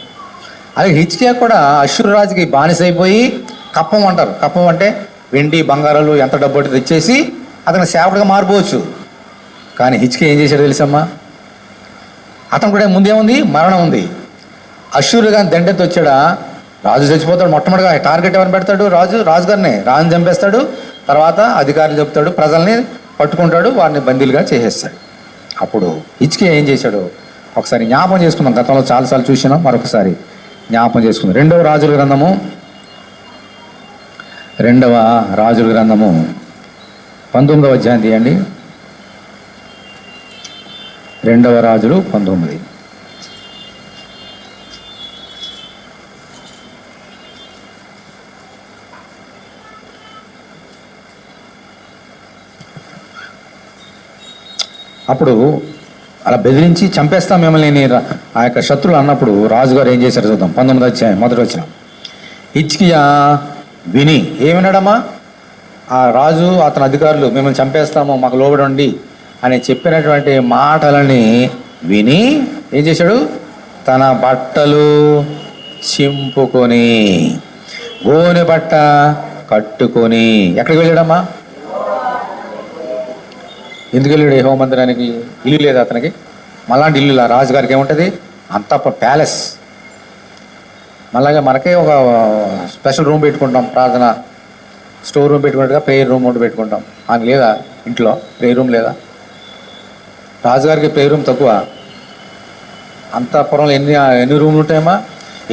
A: అలాగే హిజ్కియా కూడా అష్షూరు రాజుకి బానిస అయిపోయి, కప్పం అంటారు, కప్పం అంటే వెండి బంగారాలు ఎంత డబ్బు తెచ్చేసి అతను సేవకుడిగా మారిపోవచ్చు. కానీ హిజ్కియా ఏం చేశాడో తెలుసమ్మా? అతను కూడా ముందేముంది, మరణం ఉంది. అష్షూరు గారిని దండెత్తి వచ్చాడా, రాజు చచ్చిపోతాడు. మొట్టమొదటిగా టార్గెట్ ఎవరిని పెడతాడు? రాజుగారిని. రాజుని చంపేస్తాడు. తర్వాత అధికారులు చెప్తాడు, ప్రజల్ని పట్టుకుంటాడు, వారిని బందీలుగా చేసేస్తాడు. అప్పుడు హిజ్కియా ఏం చేశాడు ఒకసారి జ్ఞాపం చేసుకుందాం. గతంలో చాలాసార్లు చూసినాం, మరొకసారి జ్ఞాపం చేసుకుందాం. రెండవ రాజుల గ్రంథము 19వ అధ్యాయం తీయండి. 2వ రాజులు 19. అప్పుడు అలా బెదిరించి చంపేస్తాం మిమ్మల్ని ఆ యొక్క శత్రువులు అన్నప్పుడు రాజుగారు ఏం చేశారు చూద్దాం. 19వ అధ్యాయం మొదటి వచనం. హిజ్కియా విని ఏమినాడమ్మా? ఆ రాజు అతని అధికారులు మిమ్మల్ని చంపేస్తాము, మాకు లోబడండి అని చెప్పినటువంటి మాటలని విని ఏం చేశాడు? తన బట్టలు చింపుకొని, గోనె బట్ట కట్టుకొని ఎక్కడికి వెళ్ళాడమ్మా? ఎందుకు వెళ్ళాడు? యెహోవా మందిరానికి. ఇల్లు లేదు అతనికి. మళ్ళాంటి ఇల్లు రాజుగారికి ఏముంటుంది? అంతా ప్యాలెస్. మళ్ళాగా మనకే ఒక స్పెషల్ రూమ్ పెట్టుకుంటాం, ప్రార్థన స్టోర్ రూమ్ పెట్టుకున్నట్టుగా ప్రేయర్ రూమ్ ఒకటి పెట్టుకుంటాం. అని లేదా ఇంట్లో ప్రేయర్ రూమ్ లేదా? రాజుగారికి ప్రేయర్ రూమ్ తక్కువ. అంతఃపురంలో ఎన్ని రూమ్లు ఉంటాయమ్మా?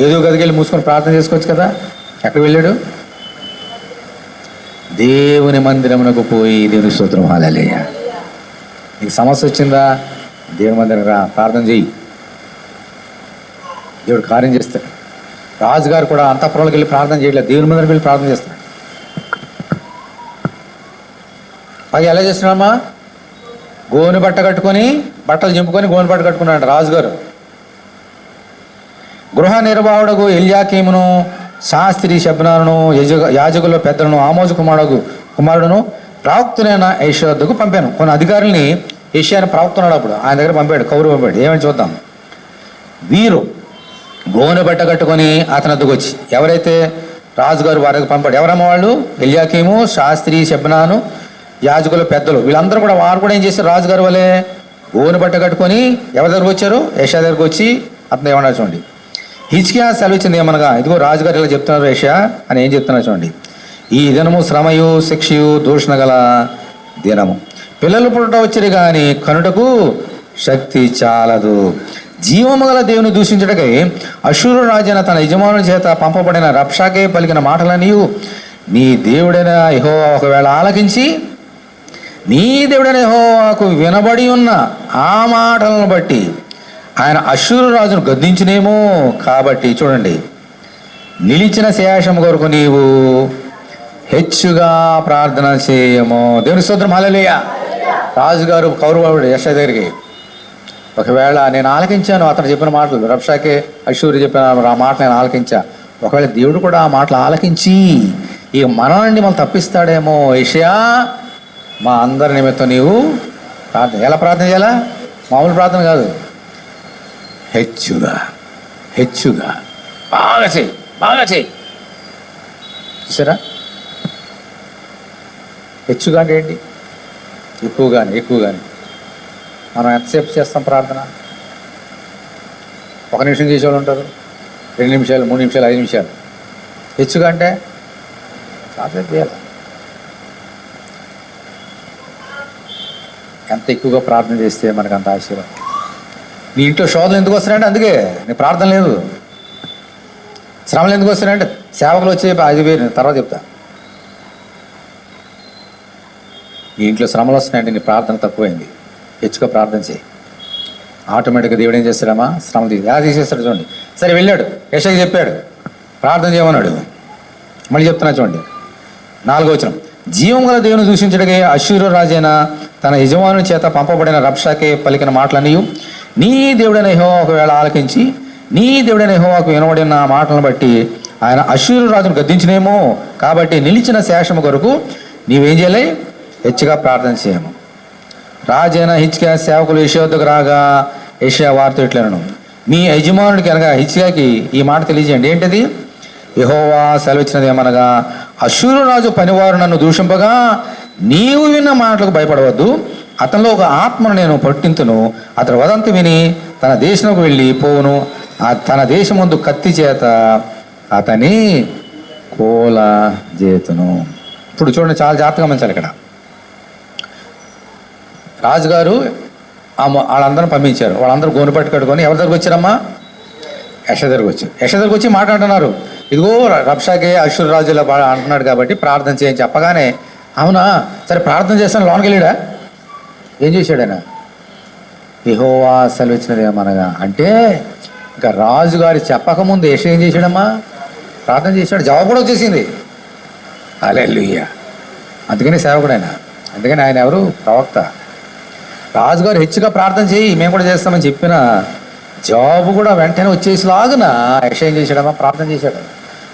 A: ఏదో గదికి వెళ్ళి మూసుకొని ప్రార్థన చేసుకోవచ్చు కదా. ఎక్కడ వెళ్ళాడు? దేవుని మందిరమునకు పోయి దేవుని స్తోత్రం హల్లెలూయా. నీకు సమస్య వచ్చిందా? దేవుని మందిరం రా, ప్రార్థన చెయ్యి, దేవుడు కార్యం చేస్తాడు. రాజుగారు కూడా అంతఃపురంలోకి వెళ్ళి ప్రార్థన చేయట్లేదు, దేవుని మందిరం వెళ్ళి ప్రార్థన చేస్తాడు. పైగా ఎలా చేస్తున్నాడమ్మా? గోనె బట్ట కట్టుకొని, బట్టలు చింపుకొని గోనె బట్ట కట్టుకున్నాడు రాజుగారు. గృహ నిర్వాహకుడు ఎల్యాకీమును, శాస్త్రి షెబ్నాను, యాజకుల పెద్దలను, ఆమోజు కుమారుడును ప్రవక్తునైన యెషయా వద్దకు పంపాను. కొన్ని అధికారుల్ని యెషయాని ప్రవక్తున్నాడు, అప్పుడు ఆయన దగ్గర పంపాడు, కౌరు పంపాడు. ఏమని చూద్దాం. వీరు గోనె బట్ట కట్టుకొని అతని వద్దకు వచ్చి, ఎవరైతే రాజుగారు వారికి పంపాడు, ఎవరమ్మ వాళ్ళు? ఎల్యాకీము, శాస్త్రి షెబ్నాను, యాజకుల పెద్దలు, వీళ్ళందరూ కూడా వారు కూడా ఏం చేశారు? రాజుగారు వలే గోనె బట్ట కట్టుకొని ఎవరి దగ్గరకు వచ్చారు? యెషయా దగ్గరకు వచ్చి అతను ఏమన్నారు చూడండి. హిజ్కియా సెలవిచ్చింది ఏమనగా, ఇదిగో రాజుగారు ఇలా చెప్తున్నారు యెషయా అని. ఏం చెప్తున్నారు చూడండి. ఈ దినము శ్రమయు శిక్షయు దూషణ గల దినము. పిల్లలు పుట్టుట వచ్చిరి కానీ కనుటకు శక్తి చాలదు. జీవము గల దేవుని దూషించుటకై అష్షూరు రాజైన తన యజమానుని చేత పంపబడిన రబ్షాకే పలికిన మాటలనియు నీ దేవుడైన యెహోవా ఒకవేళ ఆలకించి, నీ దేవుడైన యెహోవాకు వినబడి ఉన్న ఆ మాటలను బట్టి ఆయన అష్షూరు రాజును గద్దించునేమో. కాబట్టి చూడండి, నిలిచిన శేషము కొరకు నీవు హెచ్చుగా ప్రార్థన చేయము. దేవుని స్తోత్రం హల్లెలూయా. రాజుగారు కౌరవుడు యెషయా దగ్గరికి, ఒకవేళ నేను ఆలకించాను అతను చెప్పిన మాటలు, రబ్షాకే అష్షూరు చెప్పిన ఆ మాట నేను ఆలకించా, ఒకవేళ దేవుడు కూడా ఆ మాటలు ఆలకించి ఈ మనల్ని మనం తప్పిస్తాడేమో, యెషయా మా అందరి నిమిత్తం నీవు ప్రార్థన. ఎలా ప్రార్థన చేయాలా? మామూలు ప్రార్థన కాదు, హెచ్చుగా హెచ్చుగా బాగా చేయి, బాగా చేయి. చూసారా? హెచ్చుగా అంటే ఏంటి? ఎక్కువగానే ఎక్కువగానే. మనం ఎంతసేపు చేస్తాం ప్రార్థన? 1 నిమిషం చేసేవాళ్ళు ఉంటారు, 2 నిమిషాలు, 3 నిమిషాలు, 5 నిమిషాలు. హెచ్చుగా అంటే ప్రార్థన చేయాలి. ఎంత ఎక్కువగా ప్రార్థన చేస్తే మనకు అంత ఆశీర్వాదం. నీ ఇంట్లో శోధనలు ఎందుకు వస్తున్నాయంటే అందుకే నీ ప్రార్థన లేదు. శ్రమలు ఎందుకు వస్తున్నాయంటే సేవకులు వచ్చే అది వేరు, తర్వాత చెప్తా. నీ ఇంట్లో శ్రమలు వస్తున్నాయంటే నీ ప్రార్థన తక్కువైంది. హెచ్చుగా ప్రార్థన చేయి. ఆటోమేటిక్గా దేవుడు ఏం చేస్తాడమ్మా? శ్రమలు ఎలా తీసేస్తాడు చూడండి. సరే వెళ్ళాడు, యెషయాకి చెప్పాడు ప్రార్థన చేయమన్నాడు. మళ్ళీ చెప్తున్నా చూడండి, 4వ వచనం. జీవం గల దేవుని దూషించడగే అశ్షూరు రాజైన తన యజమానుని చేత పంపబడిన రబ్షాకే పలికిన మాటలనియు నీ దేవుడైన యెహోవా ఒకవేళ ఆలకించి నీ దేవుడైన యెహోవాకు వినబడిన మాటలను బట్టి ఆయన అశ్షూరు రాజును గద్దించినేమో. కాబట్టి నిలిచిన శేషము కొరకు నీవేం చేయాలి? హెచ్చుగా ప్రార్థన చేయము. రాజైన హిజ్కియా సేవకులు యెషయా వద్దకు రాగా యెషయా వారితో ఇట్లనెను, మీ యజమానుడికి అనగా హిజ్కియాకి ఈ మాట తెలియజేయండి. ఏంటది? యెహోవా సెలవిచ్చినది ఏమనగా, అశ్షూరు రాజు పనివారు నన్ను దూషింపగా నీవు విన్న మాటలకు భయపడవద్దు. అతనిలో ఒక ఆత్మను నేను పట్టింతును. అతడు వదంతి విని తన దేశంలోకి వెళ్ళి పోవును. తన దేశం ముందు కత్తి చేత అతని కోల చేతును. ఇప్పుడు చూడండి, చాలా జాగ్రత్తగా గమనించాలి. ఇక్కడ రాజుగారు వాళ్ళందరూ పంపించారు. వాళ్ళందరూ గోను పట్టు కట్టుకొని ఎవరి దగ్గరకు వచ్చారమ్మా? యెషయా దగ్గరకు వచ్చారు. యెషయా దగ్గరకు వచ్చి మాట్లాడుతున్నారు, ఇదిగో రబ్షాకే అశ్షూరు రాజులా అంటున్నాడు కాబట్టి ప్రార్థన చేయని చెప్పగానే, అవునా సరే ప్రార్థన చేస్తాను లోనికి వెళ్ళాడా? ఏం చేశాడు ఆయన? యెహోవా సెలవిచ్చినది ఏమనగా అంటే, ఇంకా రాజుగారి చెప్పకముందు యెషయా ఏం చేశాడమ్మా? ప్రార్థన చేశాడు. జవాబు కూడా వచ్చేసింది. హల్లెలూయా. అందుకని సేవకుడు ఆయన. అందుకని ఆయన ఎవరు? ప్రవక్త. రాజుగారు హెచ్చుగా ప్రార్థన చేయి, మేము కూడా చేస్తామని చెప్పిన జవాబు కూడా వెంటనే వచ్చేసిలాగున యెషయా ఏం చేశాడమ్మా? ప్రార్థన చేశాడు.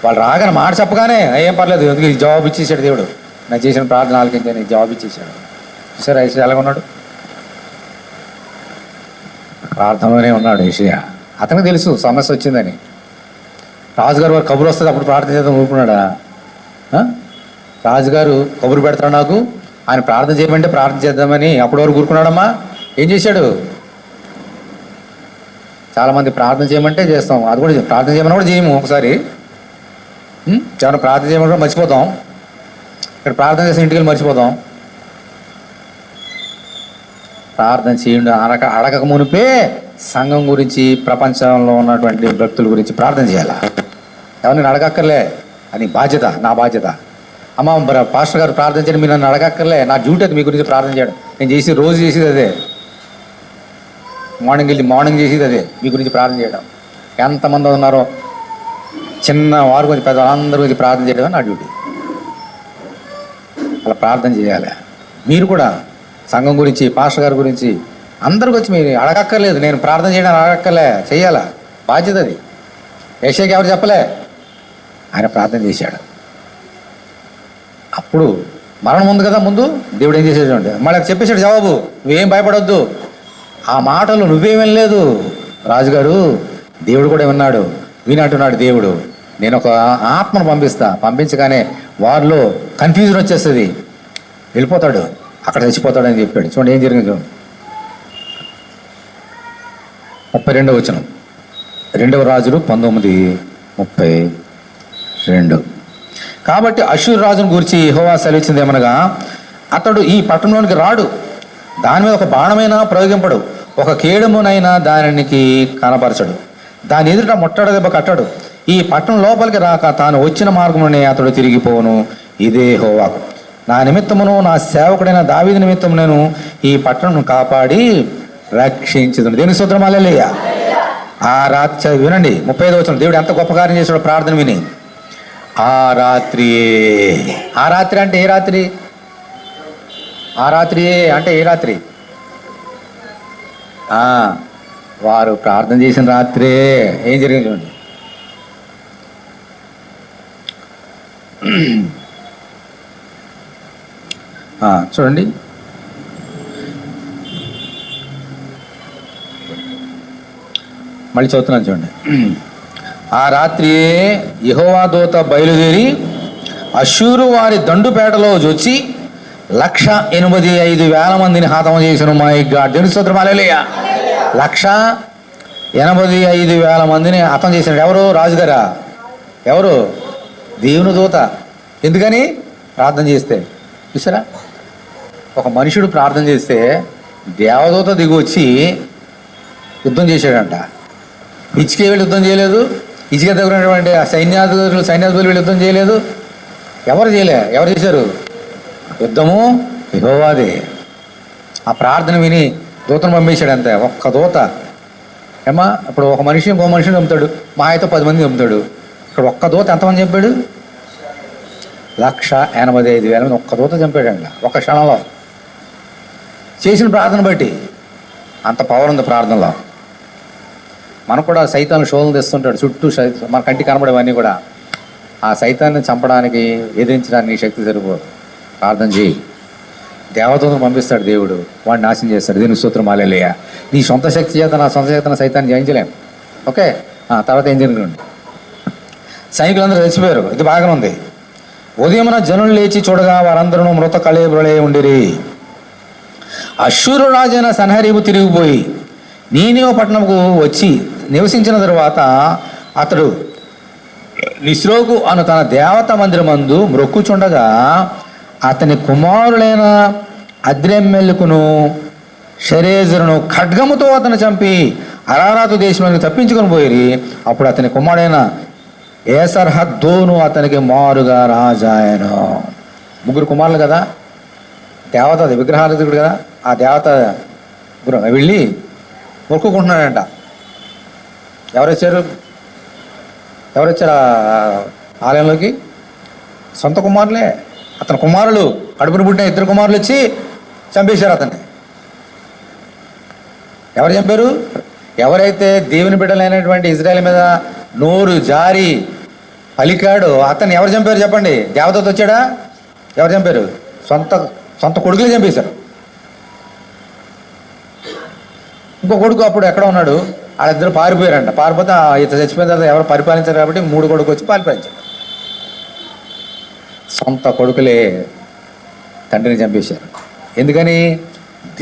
A: వాళ్ళు రాగానే మాట చెప్పగానే ఏం పర్లేదు, ఎందుకు జవాబు ఇచ్చేసాడు దేవుడు. నాకు చేసిన ప్రార్థన ఆలకించని జవాబు ఇచ్చేసాడు. చూసారా యెషయా ఎలాగ ఉన్నాడు? ప్రార్థనలోనే ఉన్నాడు యెషయా. అతనికి తెలుసు సమస్య వచ్చిందని. రాజుగారు వారు కబురు వస్తుంది అప్పుడు ప్రార్థన చేద్దాం ఊరుకున్నాడా? రాజుగారు కబురు పెడతాడు నాకు, ఆయన ప్రార్థన చేయమంటే ప్రార్థన చేద్దామని అప్పటి వరకు ఊరుకున్నాడమ్మా? ఏం చేశాడు? చాలామంది ప్రార్థన చేయమంటే చేస్తాం, అది కూడా ప్రార్థన చేయమని కూడా చేయము. ఒకసారి చాలా ప్రార్థన చేయమని కూడా మర్చిపోతాం. ఇక్కడ ప్రార్థన చేసిన ఇంటికి మర్చిపోతాం. ప్రార్థన చేయండి అడగక మునిపే సంఘం గురించి, ప్రపంచంలో ఉన్నటువంటి భక్తుల గురించి ప్రార్థన చేయాలి. ఎవరిని అడగక్కర్లే, అది బాధ్యత, నా బాధ్యత. అమ్మ పాస్టర్ గారు ప్రార్థన చేయడం మీరు నన్ను అడగక్కర్లే, నా డ్యూటీ అది మీ గురించి ప్రార్థన చేయడం. నేను రోజు చేసేది అదే. మార్నింగ్ చేసేది అదే, మీ గురించి ప్రార్థన చేయడం. ఎంతమంది ఉన్నారో చిన్న వారి గురించి పెద్ద వాళ్ళందరి గురించి ప్రార్థన చేయడం నా డ్యూటీ. అలా ప్రార్థన చేయాలి. మీరు కూడా సంఘం గురించి, పాస్టర్ గారి గురించి అందరి గురించి మీరు అడగక్కర్లేదు. నేను ప్రార్థన చేయడం అడగక్కర్లే, చెయ్యాలా, బాధ్యత అది. యెషయాకి ఎవరు చెప్పలే, ఆయన ప్రార్థన చేశాడు. అప్పుడు మరణం ఉంది కదా ముందు, దేవుడు ఏం చేసేది అంటే మళ్ళీ చెప్పేశాడు జవాబు, నువ్వేం భయపడొద్దు. ఆ మాటలు నువ్వేం వినలేదు రాజుగారు, దేవుడు కూడా విన్నాడు. వినంటున్నాడు దేవుడు, నేను ఒక ఆత్మను పంపించగానే వారిలో కన్ఫ్యూజన్ వచ్చేస్తుంది, వెళ్ళిపోతాడు, అక్కడ చచ్చిపోతాడని చెప్పాడు. చూడండి ఏం జరిగింది చూడండి. 32వ వచనం, 2వ రాజులు 19:32. కాబట్టి అశ్షూరు రాజును గురించి యెహోవా సెలవిచ్చింది ఏమనగా, అతడు ఈ పట్టణంలోనికి రాడు, దాని మీద ఒక బాణమైనా ప్రయోగింపడు, ఒక కేడమునైనా దానికి కనపరచడు, దాని ఎదుట ముట్టడ దెబ్బ కట్టడు. ఈ పట్టణం లోపలికి రాక తాను వచ్చిన మార్గంలోనే అతడు తిరిగిపోను. ఇదే యెహోవాకు నా నిమిత్తమును నా సేవకుడైన దావీదు నిమిత్తము నేను ఈ పట్టణం కాపాడి రక్షించుదును. దేవుని స్తోత్రం, హల్లెలూయా. ఆ రాత్రి వినండి 35వ వచనం, దేవుడు ఎంత గొప్ప కార్యం చేశాడో ప్రార్థన విని. ఆ రాత్రి అంటే ఏ రాత్రి? ఆ రాత్రి అంటే ఏ రాత్రి? వారు ప్రార్థన చేసిన రాత్రే. ఏం జరిగింది చూడండి. చూడండి, మళ్ళీ చదువుతున్నాను చూడండి. ఆ రాత్రి యెహోవా దూత బయలుదేరి అష్షూరు వారి దండుపేటలో జొచ్చి 185,000 మందిని హతము చేసిన. మై గాడ్, దేవుని స్తోత్రం, హల్లెలూయా. 185,000 మందిని హతం చేసినాడు. ఎవరు? రాజుగారా? ఎవరు? దేవుని దూత. ఎందుకని? ప్రార్థన చేస్తే. చూసారా, ఒక మనుషుడు ప్రార్థన చేస్తే దేవదూత దిగి వచ్చి యుద్ధం చేశాడంట. ఇచ్చికే వీళ్ళు యుద్ధం చేయలేదు, ఇచ్చిక దగ్గర ఉన్నటువంటి సైన్యాధిపతులు వీళ్ళు యుద్ధం చేయలేదు. ఎవరు చేయలే? ఎవరు చేశారు యుద్ధము? యెహోవాదే. ఆ ప్రార్థన విని దూతను పంపించాడు. అంతే, ఒక్క దూత. ఏమా, ఇప్పుడు ఒక మనిషిని ఇంకో మనిషిని చంపుతాడు, మా అయితే 10 మంది చంపుతాడు. ఇక్కడ ఒక్క దూత ఎంతమంది చంపాడు? 185,000 మంది ఒక్క దూత చంపాడంట ఒక్క క్షణంలో. చేసిన ప్రార్థన బట్టి అంత పవర్ ఉంది ప్రార్థనలో. మనకు కూడా సైతాన్ని శోధనలు తెస్తుంటాడు చుట్టూ, మన కంటికి కనబడేవన్నీ కూడా. ఆ సైతాన్ని చంపడానికి, ఎదిరించడానికి శక్తి సరిపోదు. ప్రార్థన చేయి, దేవదూతను పంపిస్తాడు దేవుడు, వాడిని నాశనం చేస్తాడు. దీని స్తోత్రం, హల్లెలూయా. నీ సొంత శక్తి చేత, నా సొంత శక్తిని సైతాన్ని జయించలేము. ఓకే, తర్వాత ఏం జరిగింది? సైనికులందరూ చచ్చిపోయారు. ఇది బాగానే ఉంది. ఉదయమున జనులు లేచి చూడగా వారందరూ మృత కళేబులై ఉండిరి. అష్షూరు రాజైన సన్హరీబు తిరిగిపోయి నీనివే పట్టణముకు వచ్చి నివసించిన తరువాత అతడు నిస్రోకు అను తన దేవత మందిరమందు మ్రొక్కుచుండగా అతని కుమారులైన అద్రెమ్మెల్కును షరేజరును ఖడ్గముతో అతను చంపి అరారాతు దేశంలోకి తప్పించుకొని పోయి. అప్పుడు అతని కుమారుడైన ఏసర్హద్దోను అతనికి మారుగా రాజాయను. 3 కుమారులు కదా, దేవత విగ్రహారాధకుడు కదా. ఆ దేవత వెళ్ళి మొక్కుకుంటున్నాడంట. ఎవరొచ్చారు ఆలయంలోకి? సొంత కుమారులే. అతని కుమారులు, కడుపును పుట్టిన 2 కుమారులు వచ్చి చంపేశారు అతన్ని. ఎవరు చంపారు? ఎవరైతే దేవుని బిడ్డలైనటువంటి ఇజ్రాయెల్ మీద నోరు జారి పలికాడో అతన్ని ఎవరు చంపారు చెప్పండి? దేవదూత వచ్చాడా? ఎవరు చంపారు? సొంత కొడుకులే చంపేశారు. ఇంకో కొడుకు అప్పుడు ఎక్కడ ఉన్నాడు? వాళ్ళిద్దరు పారిపోయారంట. పారిపోతే ఇతను చచ్చిపోయిన తర్వాత ఎవరు పరిపాలించారు కాబట్టి 3 కొడుకు వచ్చి పరిపాలించారు. సొంత కొడుకులే తండ్రిని చంపేశారు. ఎందుకని?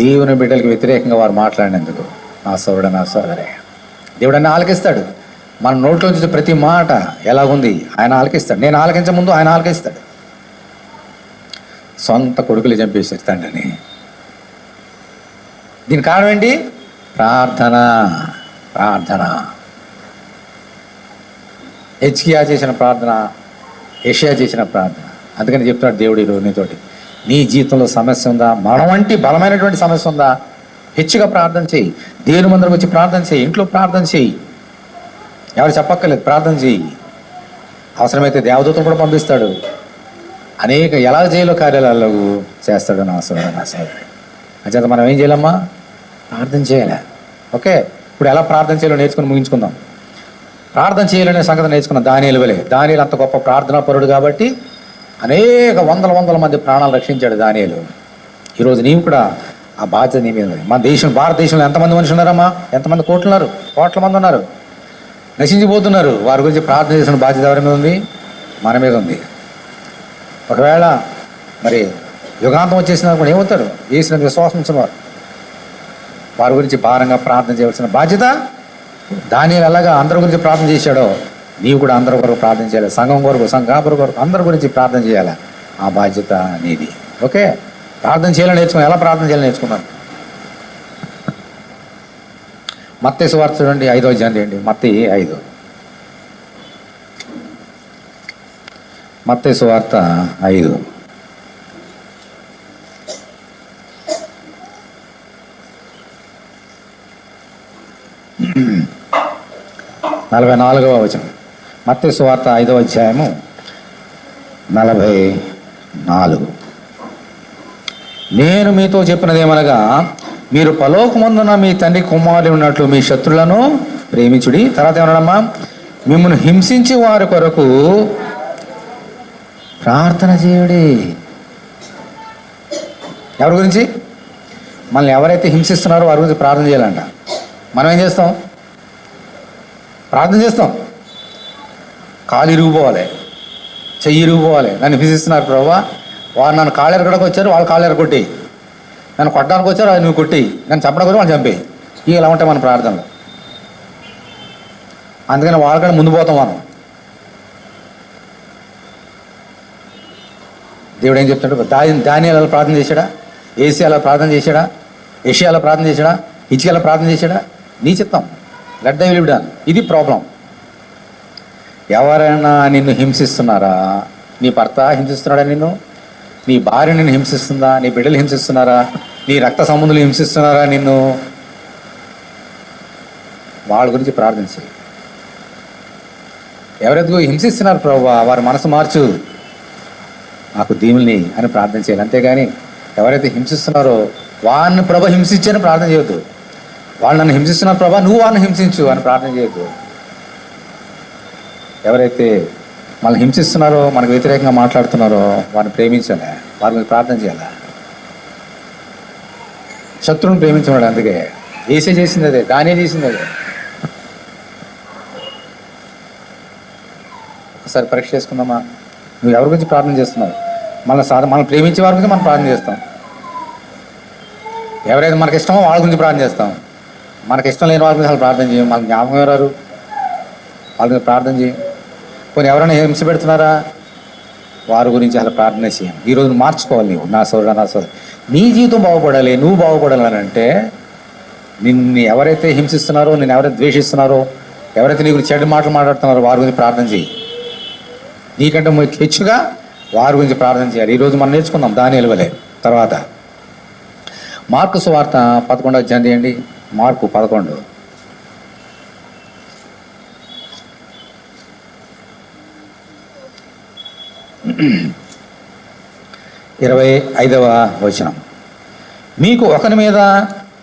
A: దేవుని బిడ్డలకు వ్యతిరేకంగా వారు మాట్లాడినందుకు. నా సోదరుడు, నా సోదరే, దేవుడన్నా ఆలకిస్తాడు. మన నోట్లో నుంచి ప్రతి మాట ఎలాగుంది ఆయన ఆలకిస్తాడు. నేను ఆలకించే ముందు ఆయన ఆలకిస్తాడు. సొంత కొడుకులు చంపేశారు తండ్రిని. దీని కారణం ఏంటి? ప్రార్థన. హెచ్కియా చేసిన ప్రార్థన, యెషయా చేసిన ప్రార్థన. అందుకని చెప్తున్నాడు దేవుడు ఈరోజు నీతోటి, నీ జీవితంలో సమస్య ఉందా? మరణం వంటి బలమైనటువంటి సమస్య ఉందా? హెచ్చుగా ప్రార్థన చేయి. దేవుని మందిరం వచ్చి ప్రార్థన చేయి. ఇంట్లో ప్రార్థన చేయి. ఎవరు చెప్పక్కర్లేదు, ప్రార్థన చేయి. అవసరమైతే దేవదూతను కూడా పంపిస్తాడు. అనేక ఎలా చేయాలో కార్యాలలో చేస్తాడు. నా సోదరుడు, నా సోదరి, అంచేత మనం ఏం చేయాలమ్మా? ప్రార్థన చేయాలి. ఓకే, ఇప్పుడు ఎలా ప్రార్థన చేయాలో నేర్చుకుని ముగించుకుందాం. ప్రార్థన చేయాలనే సంగతి నేర్చుకున్నాం. దానియేలు అంత గొప్ప ప్రార్థనా పరుడు కాబట్టి అనేక వందల మంది ప్రాణాలు రక్షించాడు దానియేలు. ఈరోజు నీవు కూడా ఆ బాధ్యత నీ మీద ఉంది. మన భారతదేశంలో ఎంతమంది మనుషులు ఉన్నారమ్మా? ఎంతమంది కోట్ల మంది ఉన్నారు, నశించిపోతున్నారు. వారి గురించి ప్రార్థన చేసిన బాధ్యత ఎవరి మీద ఉంది? మన మీద ఉంది. ఒకవేళ మరి యుగాంతం వచ్చేసిన కూడా ఏమవుతారు? చేసిన విశ్వాసం ఉంచిన వారి గురించి భారంగా ప్రార్థన చేయవలసిన బాధ్యత. దానియేలు అలాగా అందరి గురించి ప్రార్థన చేశాడో నీవు కూడా అందరి కొరకు ప్రార్థన చేయాలి. సంఘం కొరకు, సంఘాపుర కొరకు, అందరి గురించి ప్రార్థన చేయాలి. ఆ బాధ్యత నీది. ఓకే, ప్రార్థన చేయాలని నేర్చుకున్నాను. ఎలా ప్రార్థన చేయాలని నేర్చుకున్నాను? మత్తయి సువార్త చూడండి, 5వ అధ్యాయం చేయండి. మత్తయి సువార్త 5. నలభై 44వ వచనం. మత్తయి సువార్త 5వ అధ్యాయము 44. నేను మీతో చెప్పినదేమనగా, మీరు పరలోకమందున మీ తండ్రి కుమారులు ఉన్నట్లు మీ శత్రులను ప్రేమించుడి. తర్వాత ఏమన్నాడమ్మా? మిమ్మల్ని హింసించి వారి కొరకు ప్రార్థన చేయుడి. ఎవరి గురించి? మనల్ని ఎవరైతే హింసిస్తున్నారో వారి గురించి ప్రార్థన చేయాలంట. మనం ఏం చేస్తాం? ప్రార్థన చేస్తాం. కాలు ఇరిగిపోవాలి, చెయ్యి ఇరిగిపోవాలి. నన్ను హింసిస్తున్నారు ప్రభువా, వారు నన్ను కాళ్ళు ఎరగడానికి వచ్చారు, వాళ్ళు కాళ్ళు ఎరగొట్టి, నన్ను కొట్టడానికి వచ్చారు, అది నువ్వు కొట్టి, నన్ను చంపడానికి వచ్చి వాళ్ళు చంపి. ఇవి ఇలా ఉంటాయి మన ప్రార్థనలు. అందుకని వాళ్ళకంటే ముందు పోతాం మనం. దేవుడు ఏం చెప్తాడు? దానియేలు అలా ప్రార్థన చేశాడా? ఏసీ అలా ప్రార్థన చేశాడా? యెషయా అలా ప్రార్థన చేశాడా? హిజ్కియా అలా ప్రార్థన చేశాడా? నీ చిత్తం, let the will be done. ఇది ప్రాబ్లం. ఎవరైనా నిన్ను హింసిస్తున్నారా? నీ భర్త హింసిస్తున్నాడా నిన్ను? నీ భార్య నిన్ను హింసిస్తుందా? నీ బిడ్డలు హింసిస్తున్నారా? నీ రక్త సంబంధులు హింసిస్తున్నారా నిన్ను? వాళ్ళ గురించి ప్రార్థించి, ఎవరైతే హింసిస్తున్నారు ప్రభువా వారి మనసు మార్చు, నాకు దీవుల్ని అని ప్రార్థన చేయాలి. అంతేగాని ఎవరైతే హింసిస్తున్నారో వారిని ప్రభ హింసించని ప్రార్థన చేయొద్దు. వాళ్ళు నన్ను హింసిస్తున్నారు ప్రభా, నువ్వు వారిని హింసించు అని ప్రార్థన చేయొద్దు. ఎవరైతే మనల్ని హింసిస్తున్నారో, మనకు వ్యతిరేకంగా మాట్లాడుతున్నారో వారిని ప్రేమించాలి, వారి మీద ప్రార్థన చేయాలి. శత్రువుని ప్రేమించమన్నాడు. అందుకే ఏసే చేసింది అదే, దానే చేసింది అదే. ఒకసారి పరీక్ష చేసుకుందామా? నువ్వు ఎవరి గురించి ప్రార్థన చేస్తున్నావు? మనం ప్రేమించే వారి గురించి మనం ప్రార్థన చేస్తాం. ఎవరైతే మనకి ఇష్టమో వాళ్ళ గురించి ప్రార్థన చేస్తాం. మనకి ఇష్టం లేని వాళ్ళ గురించి అసలు ప్రార్థన చేయం. మనకు జ్ఞాపకం ఎవరారు? వాళ్ళ గురించి ప్రార్థన చేయం. కొన్ని ఎవరైనా హింస పెడుతున్నారా? వారి గురించి అసలు ప్రార్థన చేయం. ఈరోజు మార్చుకోవాలి నువ్వు. నా సోదరు, నీ జీవితం బాగుపడాలి, నువ్వు బాగుపడాలని అంటే నిన్ను ఎవరైతే హింసిస్తున్నారో, నిన్ను ఎవరైతే ద్వేషిస్తున్నారో, ఎవరైతే నీ గురించి చెడు మాటలు మాట్లాడుతున్నారో వారి గురించి ప్రార్థన చేయి. నీకంటే హెచ్చుగా వారి గురించి ప్రార్థన చేయాలి. ఈరోజు మనం నేర్చుకుందాం దానియేలు వలె. తర్వాత మార్కు సువార్త 11వ అధ్యాయం చేయండి. మార్కు 11. 25వ వచనం. మీకు ఒకరి మీద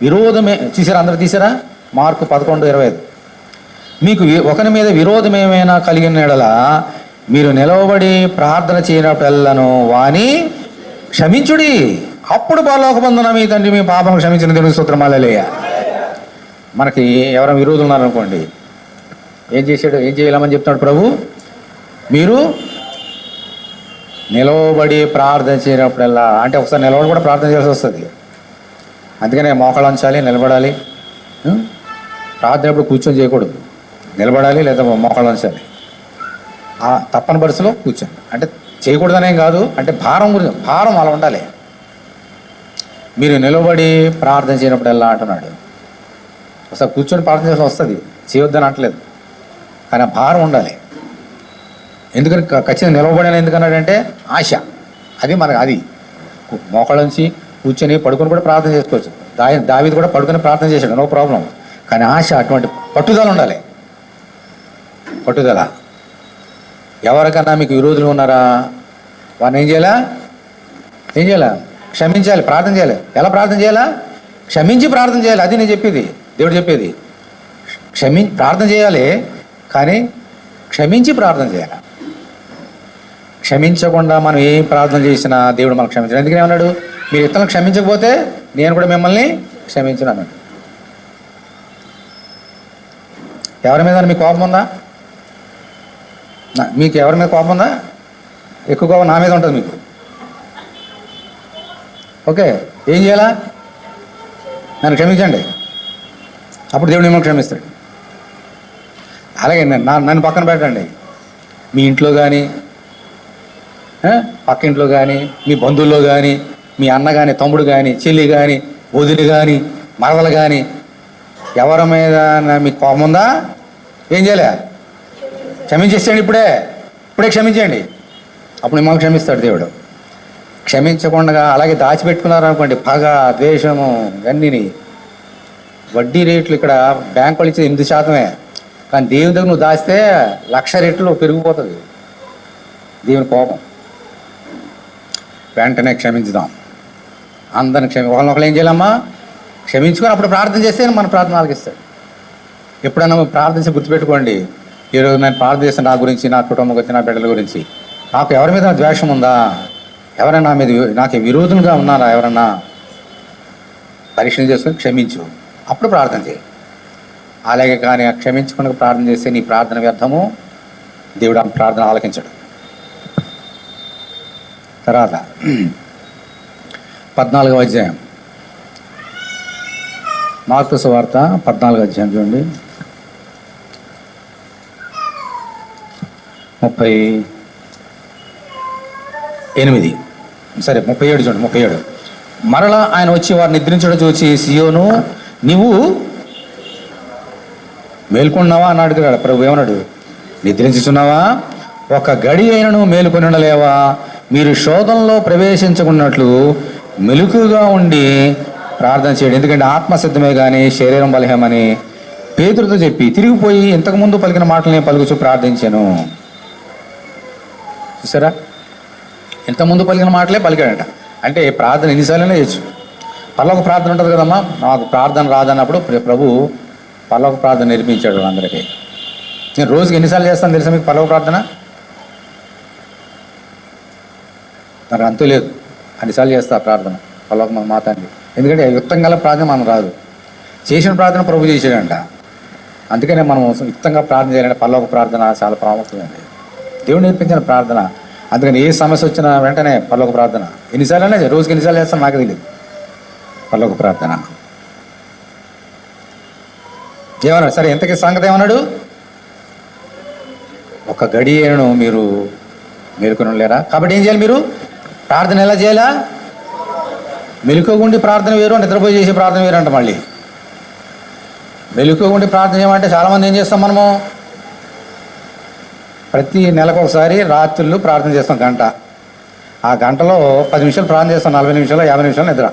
A: విరోధమే, చూసారా? అందరూ తీసారా? మార్కు 11:25. మీకు ఒకరి మీద విరోధం ఏమైనా కలిగిన యెడల మీరు నిలవబడి ప్రార్థన చేయనప్పుడెల్లను వాని క్షమించుడి, అప్పుడు పరలోకమందున మీ తండ్రి మీ పాపం క్షమించిన దేవుని స్తోత్రం. హల్లెలూయా. మనకి ఎవరైనా విరోధులు ఉన్నారనుకోండి, ఏం చేయాలని చెప్తున్నాడు ప్రభు? మీరు నిలవబడి ప్రార్థన చేయనప్పుడల్లా, అంటే ఒకసారి నిలబడి కూడా ప్రార్థన చేయాల్సి వస్తుంది. అందుకనే మోకాళ్ళు ఉంచాలి, నిలబడాలి. ప్రార్థన ఎప్పుడు కూర్చొని చేయకూడదు, నిలబడాలి లేదా మోకాళ్ళు ఉంచాలి. ఆ తప్పని పరిస్థితిలో కూర్చొని, అంటే చేయకూడదనేం కాదు, అంటే భారం అలా ఉండాలి. మీరు నిలబడి ప్రార్థన చేయనప్పుడల్లా అంటున్నాడు. ఒకసారి కూర్చొని ప్రార్థన చేయాల్సి వస్తుంది, చేయొద్దని అంటలేదు, కానీ ఆ భారం ఉండాలి. ఎందుకని ఖచ్చితంగా నిలవబడని ఎందుకన్నాడంటే ఆశ. అది మనకు, అది మోకాళ్ళ నుంచి కూర్చొని పడుకొని కూడా ప్రార్థన చేసుకోవచ్చు. దావీదు కూడా పడుకొని ప్రార్థన చేశాడు, నో ప్రాబ్లం. కానీ ఆశ, అటువంటి పట్టుదల ఉండాలి. పట్టుదల. ఎవరికన్నా మీకు విరోధులు ఉన్నారా? వారిని ఏం చేయాలా? క్షమించాలి, ప్రార్థన చేయాలి. ఎలా ప్రార్థన చేయాలా? క్షమించి ప్రార్థన చేయాలి. అది నేను చెప్పేది, దేవుడు చెప్పేది. ప్రార్థన చేయాలి, కానీ క్షమించి ప్రార్థన చేయాలి. క్షమించకుండా మనం ఏం ప్రార్థన చేసినా దేవుడు మనకు క్షమించాడు. ఎందుకని ఏమన్నాడు? మీరు ఇతరులను క్షమించకపోతే నేను కూడా మిమ్మల్ని క్షమించను అన్నాడు. ఎవరి మీద మీకు కోపం ఉందా? మీకు ఎవరి మీద కోపం ఉందా? ఎక్కువ కోపం నా మీద ఉంటుంది మీకు. ఓకే, ఏం చేయాలా? నన్ను క్షమించండి, అప్పుడు దేవుడు మిమ్మల్ని క్షమిస్తాడు. అలాగే నన్ను పక్కన పెట్టండి. మీ ఇంట్లో కానీ, పక్క ఇంట్లో కానీ, మీ బంధువుల్లో కానీ, మీ అన్న కానీ, తమ్ముడు కానీ, చెల్లి కానీ, వదిలి కానీ, మరదలు కానీ, ఎవరి మీద మీకు కోపం ఉందా? ఏం చేయలే? క్షమించేసేయండి. ఇప్పుడే క్షమించండి, అప్పుడు మిమ్మల్ని క్షమిస్తాడు దేవుడు. క్షమించకుండా అలాగే దాచిపెట్టుకున్నారు అనుకోండి, పగ, ద్వేషము, ఇవన్నీ. వడ్డీ రేట్లు ఇక్కడ బ్యాంకు వాళ్ళు ఇచ్చేది 8%, కానీ దేవుని దగ్గర నువ్వు దాచితే 1,00,000 రెట్లు పెరిగిపోతుంది దేవుని కోపం. వెంటనే క్షమించుదాం, అందరిని ఒకళ్ళు ఏం చేయాలమ్మా? క్షమించుకొని అప్పుడు ప్రార్థన చేస్తే మన ప్రార్థన ఆలకిస్తాడు. ఎప్పుడైనా ప్రార్థించి గుర్తుపెట్టుకోండి, ఈరోజు నేను ప్రార్థన చేస్తాను నా గురించి, నా కుటుంబం గురించి, నా బిడ్డల గురించి. నాకు ఎవరి మీద ద్వేషం ఉందా, ఎవరైనా నా మీద నాకు విరోధులుగా ఉన్నారా, ఎవరన్నా పరీక్షణ చేసుకొని క్షమించు, అప్పుడు ప్రార్థన చేయి. అలాగే కానీ క్షమించుకుని ప్రార్థన చేస్తే నీ ప్రార్థన వ్యర్థము, దేవుడు ఆ ప్రార్థన ఆలకించడు. తర్వాత 14వ అధ్యాయం, మార్కు సువార్త 14వ అధ్యాయం చూడండి, 38, సరే 37 చూడండి. 37, మరలా ఆయన వచ్చి వారు నిద్రించడం చూసి, సియోను నీవు మేల్కొన్నావా అని అడుగుతాడు. ప్రభు ఏమన్నాడు? నిద్రించుచున్నావా? ఒక గడి అయినను మేలుకొని ఉండలేవా? మీరు శోధనలో ప్రవేశించుకున్నట్లు మెలకుగా ఉండి ప్రార్థన చేయండి, ఎందుకంటే ఆత్మసిద్ధమే కానీ శరీరం బలహేమని పేతురుతో చెప్పి తిరిగిపోయి ఇంతకుముందు పలికిన మాటలనే పలుకుచూ ప్రార్థించాను. చూసారా, ఇంతకుముందు పలికిన మాటలే పలికాడట. అంటే ప్రార్థన ఎన్నిసార్లైనా చేయొచ్చు. పర్లోక ప్రార్థన ఉంటుంది కదమ్మా, నాకు ప్రార్థన రాదన్నప్పుడు ప్రభు పర్లోక ప్రార్థన నేర్పించాడు అందరికీ. నేను రోజుకి ఎన్నిసార్లు చేస్తాను తెలుసా మీకు పర్లోక ప్రార్థన? నాకు అంతూ లేదు, అన్నిసార్లు చేస్తా ప్రార్థన పర్లోక మన మాతాన్ని. ఎందుకంటే యుక్తం గల ప్రార్థన మనం రాదు, చేసిన ప్రార్థన ప్రభు చేసాడంట. అందుకనే మనం యుక్తంగా ప్రార్థన చేయాలంటే పర్లోక ప్రార్థన చాలా ప్రాముఖ్యమైనది, దేవుడు నేర్పించిన ప్రార్థన. అందుకని ఏ సమస్య వచ్చినా వెంటనే పర్లోక ప్రార్థన. ఎన్నిసార్లు అయినా రోజుకి ఎన్నిసార్లు చేస్తాను నాకు తెలియదు. పర్లోక ప్రార్థన ఏమన్నాడు? సరే, ఇంతకీ సంగతి ఏమన్నాడు? ఒక గడి అయినను మీరు మేలుకొని లేరా? కాబట్టి ఏం చేయాలి? మీరు ప్రార్థన ఎలా చేయాలా? మెలుకోగుండి ప్రార్థన వేరు, నిద్రపోయి చేసే ప్రార్థన వేరు అంట. మళ్ళీ మెలుకోగుండి ప్రార్థన చేయమంటే చాలామంది ఏం చేస్తాం మనము? ప్రతి నెలకు ఒకసారి రాత్రులు ప్రార్థన చేస్తాం గంట. ఆ గంటలో 10 నిమిషాలు ప్రార్థన చేస్తాం, 40 నిమిషాలు 50 నిమిషాలు నిద్ర.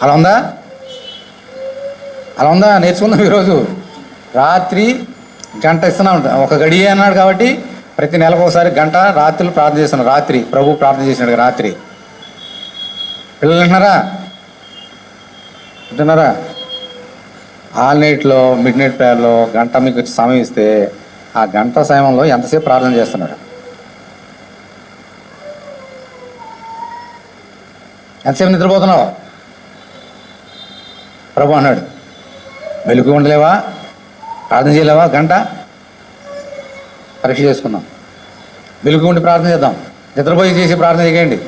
A: అలా ఉందా? అలా ఉందా? నేర్చుకుందాం ఈరోజు. రాత్రి గంట ఇస్తూనే ఉంటాం, ఒక గడి అన్నాడు కాబట్టి ప్రతి నెలకు ఒకసారి గంట రాత్రులు ప్రార్థన చేస్తున్నాం. రాత్రి ప్రభు ప్రార్థన చేసినాడు రాత్రి. పిల్లలు వింటున్నారా? వింటున్నారా? ఆల్ నైట్లో మిడ్ నైట్ ప్రేయర్లో గంట మీకు సమయం ఇస్తే ఆ గంట సమయంలో ఎంతసేపు ప్రార్థన చేస్తున్నాడు? ఎంతసేపు నిద్రపోతున్నావు? ప్రభు అన్నాడు, మెలుగు ఉండలేవా? ప్రార్థన చేయలేవా? గంట పరీక్ష చేసుకుందాం. మెలుగు ఉండి ప్రార్థన చేద్దాం. నిద్రపోయి చేసి ప్రార్థన చేయండి.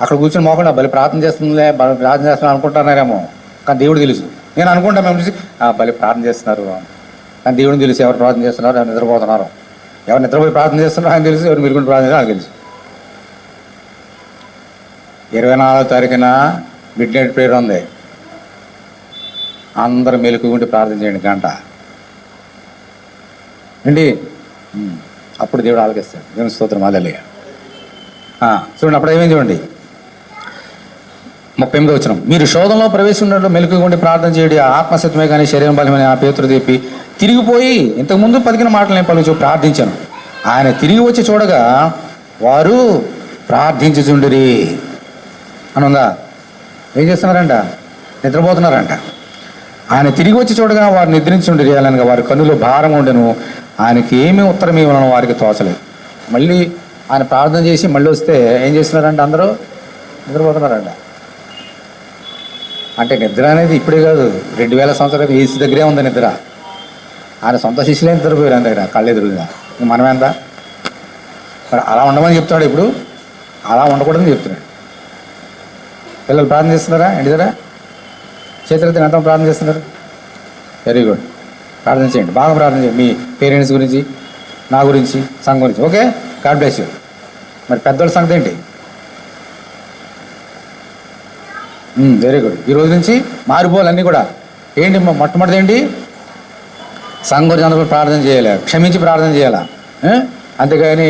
A: అక్కడ కూర్చొని మోకుండా బలి ప్రార్థన చేస్తుందిలే, ప్రార్థన చేస్తున్నా అనుకుంటున్నారేమో, కానీ దేవుడు తెలుసు. నేను అనుకుంటా మేము చూసి బలి ప్రార్థన చేస్తున్నారు, కానీ దేవుడిని తెలుసు ఎవరు ప్రార్థన చేస్తున్నారు, ఎవరు నిద్రపోతున్నారు. ఎవరు నిద్రపోయి ప్రార్థన చేస్తున్నారో ఆయన తెలుసు, ఎవరు మెలుగుండి ప్రార్థన చేస్తారో ఆయన తెలుసు. 24వ తారీఖున మిడ్ నైట్ ప్రేయర్ ఉంది. అందరూ మెలుగుండి ప్రార్థన చేయండి గంట అండి. అప్పుడు దేవుడు ఆలకిస్తాడు. దేవుని స్తోత్రం, హల్లెలూయా. చూడండి, అప్పుడు ఏమేం చూడండి, 38వ వచనం, మీరు శోధనలో ప్రవేశించినట్లు మెలుగుండి ప్రార్థన చేయడి, ఆత్మసత్యమే కానీ శరీరం బలమని ఆ పేతురు చెప్పి తిరిగిపోయి ఇంతకుముందు పలికిన మాటలు నేను పలుకు ప్రార్థించాను. ఆయన తిరిగి వచ్చి చూడగా వారు ప్రార్థించుచుండిరి అని ఉందా? ఏం చేస్తున్నారంట? నిద్రపోతున్నారంట. ఆయన తిరిగి వచ్చి చూడగా వారు నిద్రించుండిరి, అనగా వారి కన్నులు భారం ఉండెను, ఆయనకి ఏమీ ఉత్తరం ఇవ్వాలని వారికి తోచలేదు. మళ్ళీ ఆయన ప్రార్థన చేసి మళ్ళీ వస్తే ఏం చేస్తున్నారంట? అందరూ నిద్రపోతున్నారంట. అంటే నిద్ర అనేది ఇప్పుడే కాదు, 2000 సంవత్సరాలు ఏసీ దగ్గరే ఉంది నిద్ర. ఆయన సొంత శిష్యులే నిద్రపోయారు ఆయన దగ్గర కళ్ళు ఎదురుగా. మనం ఎంత మరి అలా ఉండమని చెప్తున్నాడు. ఇప్పుడు అలా ఉండకూడదని చెప్తున్నాడు. పిల్లలు ప్రార్థన చేస్తున్నారా? ఇంటి దగ్గర చేతులతో ఎంత ప్రార్థన చేస్తున్నారు? వెరీ గుడ్, ప్రార్థన చేయండి, బాగా ప్రార్థన చేయండి. మీ పేరెంట్స్ గురించి, నా గురించి, సంఘం గురించి. Okay, God bless you. మరి పెద్దోళ్ళ సంగతి ఏంటి? Very good. ఈ రోజు నుంచి మారిపోవాలన్నీ కూడా. ఏంటి మొట్టమొదటి ఏంటి? సంఘం గురించి అందరూ ప్రార్థన చేయాలి, క్షమించి ప్రార్థన చేయాలా. అంతేగాని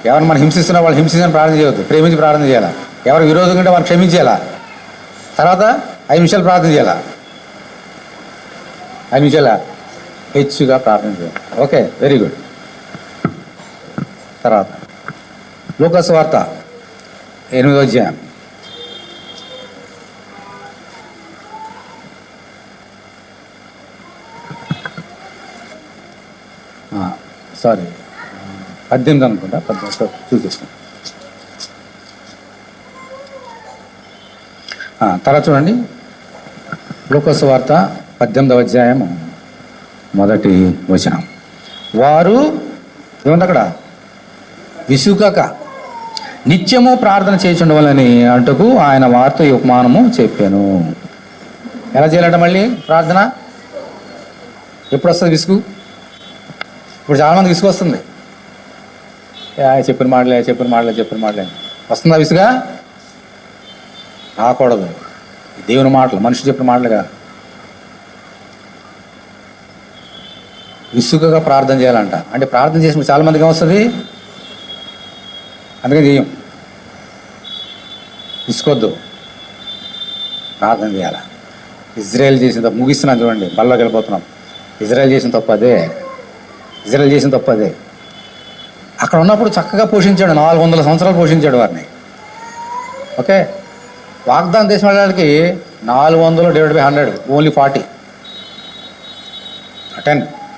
A: ఎవరు మనం హింసిస్తున్నా వాళ్ళు హింసించని ప్రార్థన చేయవద్దు, ప్రేమించి ప్రార్థన చేయాలా. ఎవరు విరోధంగా ఉంటే వాళ్ళు క్షమించేయాలా. తర్వాత 5 నిమిషాలు ప్రార్థన చేయాలా. 5 నిమిషాల హెచ్చుగా ప్రార్థన చేయాలి. Okay, very good. తర్వాత లూకా సువార్త 8వ అధ్యాయం, 18 అనుకుంటా, 18 చూపిస్తాను. తర్వాత చూడండి, లూకాసు వార్త 18వ అధ్యాయము 1వ వచనం. వారు ఏముంది అక్కడ, విసుగక నిత్యము ప్రార్థన చేయుచుండవలని అంటూ ఆయన వారితో ఈ ఉపమానము చెప్పాను. ఎలా చేయాలంట మళ్ళీ ప్రార్థన? ఎప్పుడు వస్తుంది విసుగు? ఇప్పుడు చాలామంది విసుగు వస్తుంది. చెప్పిన మాటలే వస్తుందా విసుగా? రాకూడదు. దేవుని మాటలు, మనిషి చెప్పిన మాటలుగా. విసుగుగా ప్రార్థన చేయాలంట. అంటే ప్రార్థన చేసిన చాలామందికి ఏమొస్తుంది? అందుకని చేయం. విసుకొద్దు, ప్రార్థన చేయాలి. ఇజ్రాయెల్ చేసిన తప్పు ముగిస్తున్నాను చూడండి, బల్లోకి వెళ్ళిపోతున్నాం. ఇజ్రాయెల్ చేసిన తప్పు అదే. అక్కడ ఉన్నప్పుడు చక్కగా పోషించాడు, 400 సంవత్సరాలు పోషించాడు వారిని. ఓకే, వాగ్దాన దేశం వాళ్ళకి 400 / 100 ఓన్లీ 40,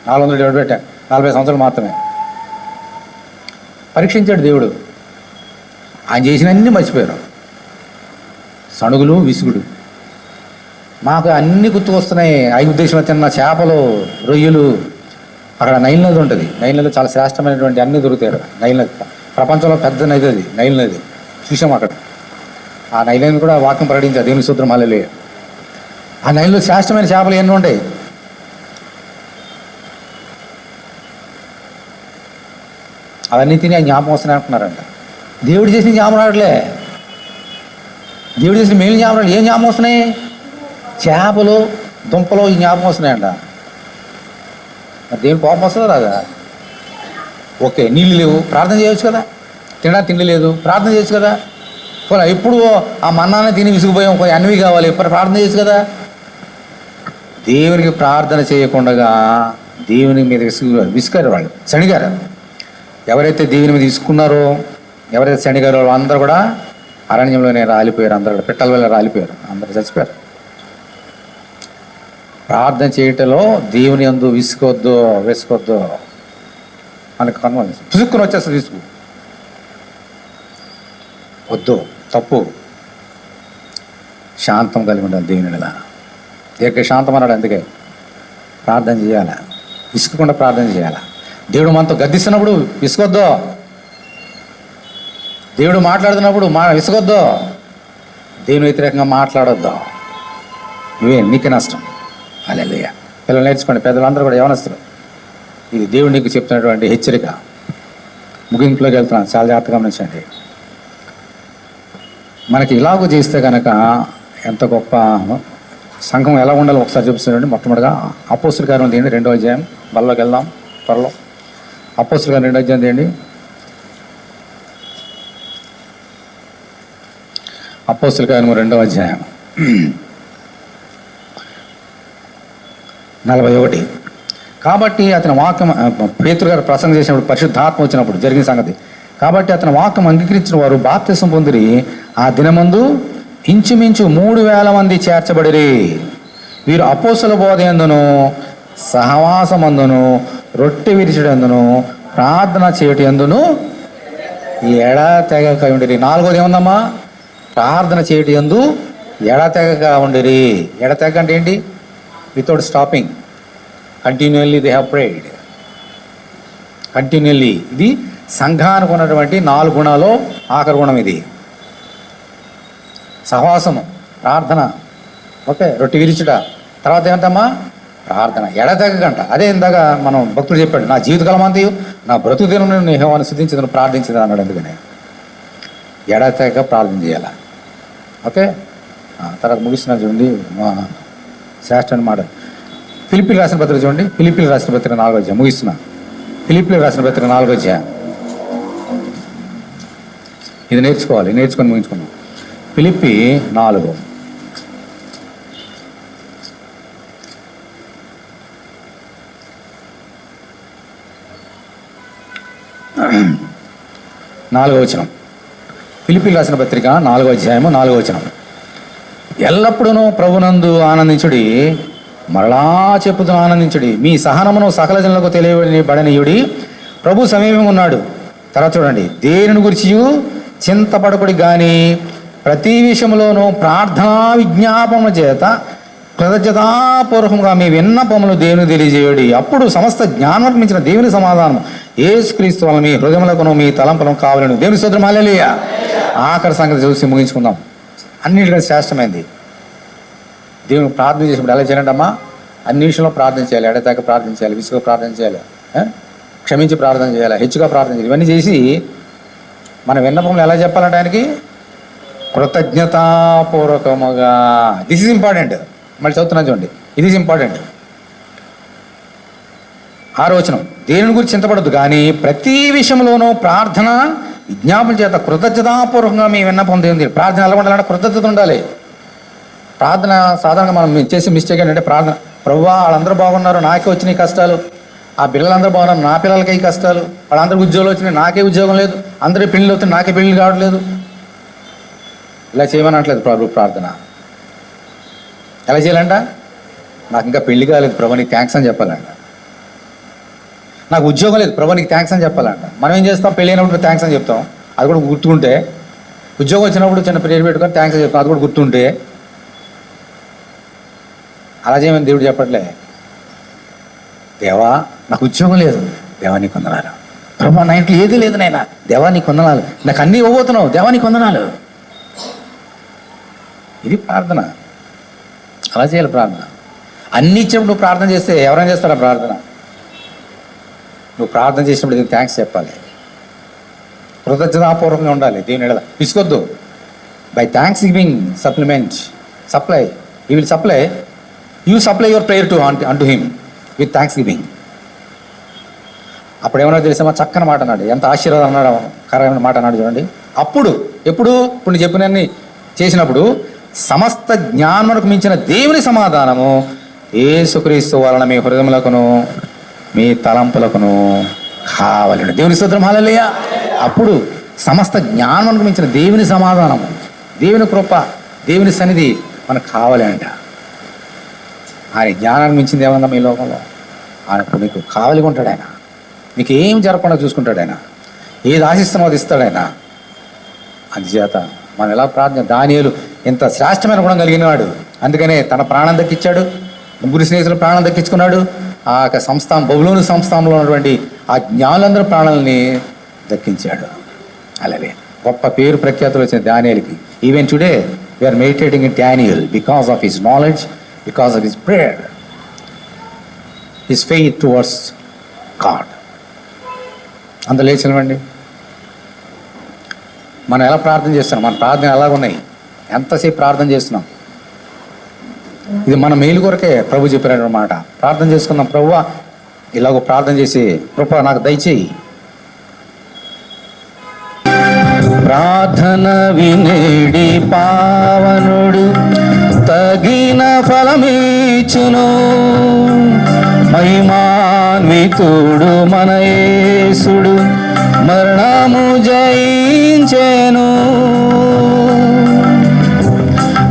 A: 400 / 10 40 సంవత్సరాలు మాత్రమే. పరీక్షించాడు దేవుడు. ఆయన చేసినవన్నీ మర్చిపోయారు. సణుగులు, విసుగుడు. మాకు అన్నీ గుర్తుకొస్తున్నాయి. ఐగుప్తు దేశంలో తిన్న చేపలు, రొయ్యలు. అక్కడ నైల్ నది ఉంటుంది. నైల్ నది చాలా శ్రేష్టమైనటువంటి అన్నీ దొరుకుతాయి అక్కడ. నైల్ నది ప్రపంచంలో పెద్ద నది, అది నైల్ నది. చూసాం అక్కడ. ఆ నైల్ నది కూడా వాక్యం ప్రకటించారు, దేవుని స్తోత్రం హల్లెలూయా. ఆ నైల్లో శ్రేష్టమైన చేపలు ఎన్ని ఉంటాయి. అవన్నీ తిని ఆయన జ్ఞాపకం వస్తున్నాయి అంటున్నారంట. దేవుడు చేసిన జ్ఞాపకం రావట్లే. దేవుడు చేసిన మేలు జ్ఞాపకం. ఏం జ్ఞాపకం వస్తున్నాయి? చేపలు, దుంపలు, ఈ జ్ఞాపకం వస్తున్నాయంట. మరి దేవుని కోపం వస్తుందా రాదా? ఓకే, నీళ్ళు లేవు, ప్రార్థన చేయొచ్చు కదా. తిండి లేదు, ప్రార్థన చేయొచ్చు కదా. పోలా ఎప్పుడు ఆ మన్నాన్ని తిని విసిగిపోయాం, అన్నివి కావాలి, ఎప్పుడు ప్రార్థన చేయొచ్చు కదా. దేవునికి ప్రార్థన చేయకుండా దేవుని మీద విసుగారు వాళ్ళు, శనిగారు. ఎవరైతే దేవుని మీద ఇసుకున్నారో, ఎవరైతే శనిగారో అందరూ కూడా అరణ్యంలోనే రాలిపోయారు. అందరూ కూడా పిట్టల వల్ల రాలిపోయారు, అందరూ చచ్చిపోయారు. ప్రార్థన చేయటంలో దేవుని యందు వేసుకోవద్దు మనకు కన్వల్ పుసుక్కుని వచ్చేస్తుంది విసుగు. వద్దు, తప్పు. శాంతం కలిగి ఉండాలి దేవుని నెల. శాంతం అన్నాడు. అందుకే ప్రార్థన చేయాలి, విసుగకుండా ప్రార్థన చేయాలి. దేవుడు మనతో గద్దిస్తున్నప్పుడు విసుగొద్దు. దేవుడు మాట్లాడుతున్నప్పుడు విసుగొద్దు. దేవుని వ్యతిరేకంగా మాట్లాడొద్దు. ఇవే నీకే నష్టం. హల్లెలూయా. పిల్లలు నేర్చుకోండి, పెద్దలందరూ కూడా యవనస్తులు. ఇది దేవుడు నీకు చెప్తున్నటువంటి హెచ్చరిక. ముగింపులోకి వెళ్తున్నాను, చాలా జాగ్రత్తగా గమనించండి. మనకి ఇలాగూ చేస్తే కనుక ఎంత గొప్ప సంఘం ఎలా ఉండాలో ఒకసారి చూపిస్తున్నాడు. మొట్టమొదటిగా అపోస్తుల కార్యం తీయండి, 2వ అధ్యాయం. బల్లోకి వెళ్దాం త్వరలో. అపోస్తుల కార్యం 2వ అధ్యాయం తీయండి. అపోస్తుల కార్యం 2వ అధ్యాయం 41. కాబట్టి అతని వాక్యం, పేతురు గారు ప్రసంగం చేసినప్పుడు పరిశుద్ధాత్మ వచ్చినప్పుడు జరిగిన సంగతి. కాబట్టి అతని వాక్యం అంగీకరించిన వారు బాప్తిసం పొందిరి. ఆ దినమందు ఇంచుమించు 3,000 మంది చేర్చబడిరి. వీరు అపోస్తల బోధ యందును, సహవాసమందును, రొట్టె విరిచడందును, ప్రార్థన చేయటి యందును ఎడతెగక ఉండిరి. 4వది ఏముందమ్మా? ప్రార్థన చేయటి యందు ఎడతెగక ఉండిరి. ఎడతెగ అంటే ఏంటి? Without stopping, continuously they have prayed. Continuously. ఇది సంఘానికి ఉన్నటువంటి 4 గుణాలు ఆఖరి గుణం ఇది. సహవాసము, ప్రార్థన, ఓకే, రొట్టె విరిచుట. తర్వాత ఏమంటమ్మా? ప్రార్థన. ఎడతెగకంట. అదే ఇందాక మనం భక్తుడు చెప్పాడు, నా జీవితకాలం అంతా నా బ్రతుకు దినం నేను యెహోవాను స్తుతించదను, ప్రార్థించదు అన్నాడు. అందుకనే ఎడతెగక ప్రార్థన చేయాల. ఓకే, తర్వాత ముగిస్తున్నా చూడండి, శ్రేష్ఠమైన మాట. ఫిలిప్పీలు రాసిన పత్రిక చూడండి. ఫిలిప్పీలు రాసిన పత్రిక 4వ అధ్యాయం. ముగిస్తున్నా. ఫిలిప్పీలు రాసిన పత్రిక 4వ అధ్యాయం. ఇది నేర్చుకొని ముగించుకున్నాం. ఫిలిప్పీ 4. నాలుగవ వచనం. ఫిలిప్పీలు రాసిన పత్రిక 4వ అధ్యాయము 4వ వచనం. ఎల్లప్పుడూ ప్రభునందు ఆనందించుడి, మరలా చెప్పుతూ ఆనందించుడి. మీ సహనమును సకల జనులకు తెలియబడనీయుడి. ప్రభు సమీపంగా ఉన్నాడు. తర్వాత చూడండి, దేనిని గురించి చింతపడకుడి కానీ ప్రతి విషయంలోనూ ప్రార్థనా విజ్ఞాపన చేత కృతజ్ఞతాపూర్వకంగా మీ విన్నపములు దేవుని తెలియజేయడి. అప్పుడు సమస్త జ్ఞానం మించిన దేవుని సమాధానం యేసుక్రీస్తు వలన మీ హృదయములకును మీ తలంపులకు కావాలను. దేవుని స్తోత్రం, హల్లెలూయా. ఆఖరి సంగతి చూసి ముగించుకుందాం. అన్నిటికంటే శ్రేష్టమైంది దేవుని ప్రార్థన చేసినప్పుడు ఎలా చేయాలంటే అమ్మా, అన్ని విషయంలో ప్రార్థన చేయాలి. ఎడతాక ప్రార్థన చేయాలి, విసుగు ప్రార్థన చేయాలి, క్షమించి ప్రార్థన చేయాలి, హెచ్చుగా ప్రార్థన చేయాలి. ఇవన్నీ చేసి మన విన్నపములు ఎలా చెప్పాలంటే ఆయనకి కృతజ్ఞతాపూర్వకముగా. This is important. మళ్ళీ చదువుతున్నాను చూడండి, ఇది ఈజ్ ఇంపార్టెంట్. 6వ వచనం, దేని గురించి చింతపడద్దు కానీ ప్రతి విషయంలోనూ ప్రార్థన విజ్ఞాపన చేత కృతజ్ఞతాపూర్వకంగా మీ విన్నపం దేవుని. ప్రార్థన ఎలా ఉండాలంటే కృతజ్ఞత ఉండాలి. ప్రార్థన సాధారణంగా మనం చేసే మిస్టేక్ ఏంటంటే ప్రార్థన, ప్రభువా వాళ్ళందరూ బాగున్నారు, నాకే వచ్చినాయి కష్టాలు, ఆ పిల్లలందరూ బాగున్నారు, నా పిల్లలకి ఈ కష్టాలు, వాళ్ళందరికీ ఉద్యోగాలు వచ్చినాయి, నాకే ఉద్యోగం లేదు, అందరి పెళ్ళిళ్ళు అవుతున్నాయి, నాకే పెళ్ళి కావట్లేదు. ఇలా చేయమనట్లేదు ప్రభు. ప్రార్థన ఎలా చేయాలంట? నాకు ఇంకా పెళ్లి కాలేదు ప్రభు, నీకు థ్యాంక్స్ అని చెప్పాలంట. నాకు ఉద్యోగం లేదు ప్రభు, నీకు థ్యాంక్స్ అని చెప్పాలంట. మనం ఏం చేస్తాం? పెళ్ళి అయినప్పుడు థ్యాంక్స్ అని చెప్తాం, అది కూడా గుర్తుంటే. ఉద్యోగం వచ్చినప్పుడు చిన్న పేరు పెట్టుకొని థ్యాంక్స్ అని చెప్తాం, అది కూడా గుర్తుంటే. అలా చేయమని దేవుడు చెప్పట్లే. దేవా నాకు ఉద్యోగం లేదు, దేవా నీకు వందనాలు. ప్రభు నా ఇంట్లో ఏది లేదు నాయనా, దేవా నీకు వందనాలు. నాకు అన్నీ ఇవ్వబోతున్నావు, దేవా నీకు వందనాలు. ఇది ప్రార్థన. అలా చేయాలి ప్రార్థన. అన్ని ఇచ్చినప్పుడు నువ్వు ప్రార్థన చేస్తే ఎవరైనా చేస్తారా ప్రార్థన? నువ్వు ప్రార్థన చేసినప్పుడు దీనికి థ్యాంక్స్ చెప్పాలి, కృతజ్ఞతాపూర్వకంగా ఉండాలి. దేవుని ఎడల విసుకొద్దు. By thanksgiving supply he will supply. You supply your prayer to unto him with thanksgiving. అప్పుడు ఏమన్నా తెలిసామా? చక్కని మాట అన్నాడు, ఎంత ఆశీర్వాదం అన్నాడు, కరమైన మాట అన్నాడు చూడండి. అప్పుడు ఇప్పుడు చెప్పినన్ని చేసినప్పుడు సమస్త జ్ఞానమునకు మించిన దేవుని సమాధానము యేసుక్రీస్తు వలన మీ హృదయములకును మీ తలంపులకును కావాలండి. దేవుని స్తోత్రం, హల్లెలూయా. అప్పుడు సమస్త జ్ఞానమునకు మించిన దేవుని సమాధానము, దేవుని కృప, దేవుని సన్నిధి మనకు కావాలి అంట. ఆయన జ్ఞానానికి మించింది ఏమన్నా మీ లోకంలో? ఆయన నీకు కావలిగా ఉంటాడు. ఆయన నీకు ఏం జరగకుండా చూసుకుంటాడు. ఆయన ఏది ఆశిస్తున్నావు అది ఇస్తాడు ఆయన. అందుచేత మనం ఎలా ప్రార్థన, దానియేలు ఇంత శ్రేష్టమైన గుణం కలిగిన వాడు, అందుకనే తన ప్రాణం దక్కించాడు, ముగ్గురు స్నేహితులు ప్రాణం దక్కించుకున్నాడు. ఆ యొక్క బబులోను సంస్థానంలో ఉన్నటువంటి ఆ జ్ఞానులందరూ ప్రాణాలని దక్కించాడు. అలాగే గొప్ప పేరు ప్రఖ్యాతులు వచ్చిన దానియేలుకి. Even today we are meditating in Daniel because of his knowledge, because of his prayer, his faith towards God. అంత లేచినవండి. మనం ఎలా ప్రార్థన చేస్తున్నాం? మన ప్రార్థన ఎలాగున్నాయి? ఎంతసేపు ప్రార్థన చేస్తున్నాం? ఇది మన మేలు కొరకే ప్రభు చెప్పినటువంటి మాట. ప్రార్థన చేసుకుందాం. ప్రభువా ఇలాగ ప్రార్థన చేసి కృప నాకు దయచేయి. ప్రార్థన వినేడి పావనుడు తగిన ఫలమీచును, మహిమాన్వితుడు మన యేసుడు మరణము జయించెను.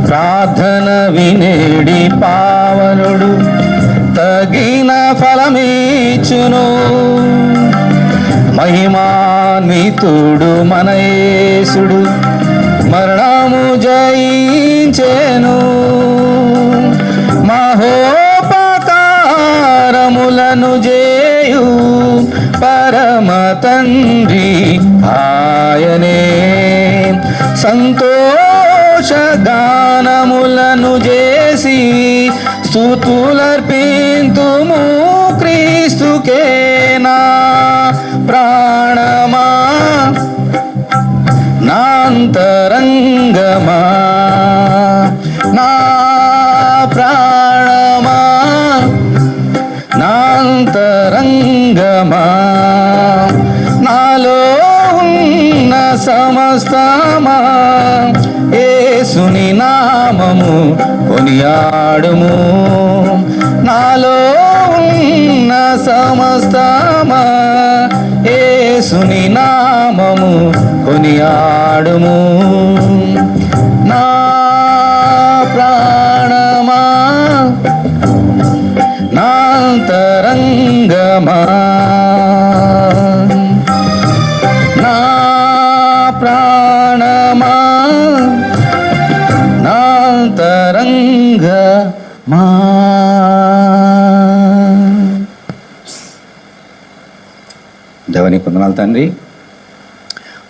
A: ప్రార్థన వినేడి పావనుడు తగిన ఫలమీచును, మహిమాన్వితుడు మన యేసుడు మరణము జయించెను. మహోపకారములను చేయు పరమ తండ్రి ఆయనే, సంతోషగానములను చేసి స్తుతులర్పింతుము క్రీస్తుకే. నా ప్రాణమా నాంతరంగమా, నా ప్రాణమా నాంతరంగమా, నాలో ఉన్న సమస్తమా యేసుని నామము కొనియాడుము. నాలో ఉన్న సమస్తమా యేసుని నామము కొనియాడుము. నా ప్రాణమా నాంతరంగమా, ప్రాణమా నాంతరంగమా. దేవని కొందనాలు తండ్రి,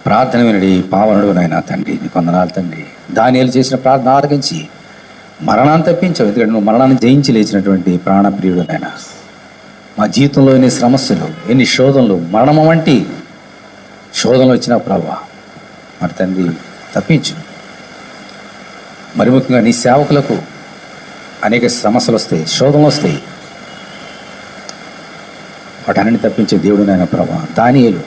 A: ప్రార్థన వినడి పావనుడు నాయన తండ్రి, నీ కొందనాలు తండ్రి. దానియేలు చేసిన ప్రార్థన ఆలకించి మరణాన్ని తప్పించావు. ఎందుకంటే నువ్వు మరణాన్ని జయించి లేచినటువంటి ప్రాణప్రియుడు నాయన. మా జీవితంలో ఎన్ని సమస్యలు, ఎన్ని శోధనలు, మరణం వంటి శోధనలు వచ్చిన ప్రభువా మరి తండ్రి తప్పించు. మరి ముఖ్యంగా నీ సేవకులకు అనేక సమస్యలు వస్తాయి, శోధనలు వస్తాయి. వాటన్ని తప్పించే దేవుడు నాయన ప్రభా. దానియేలు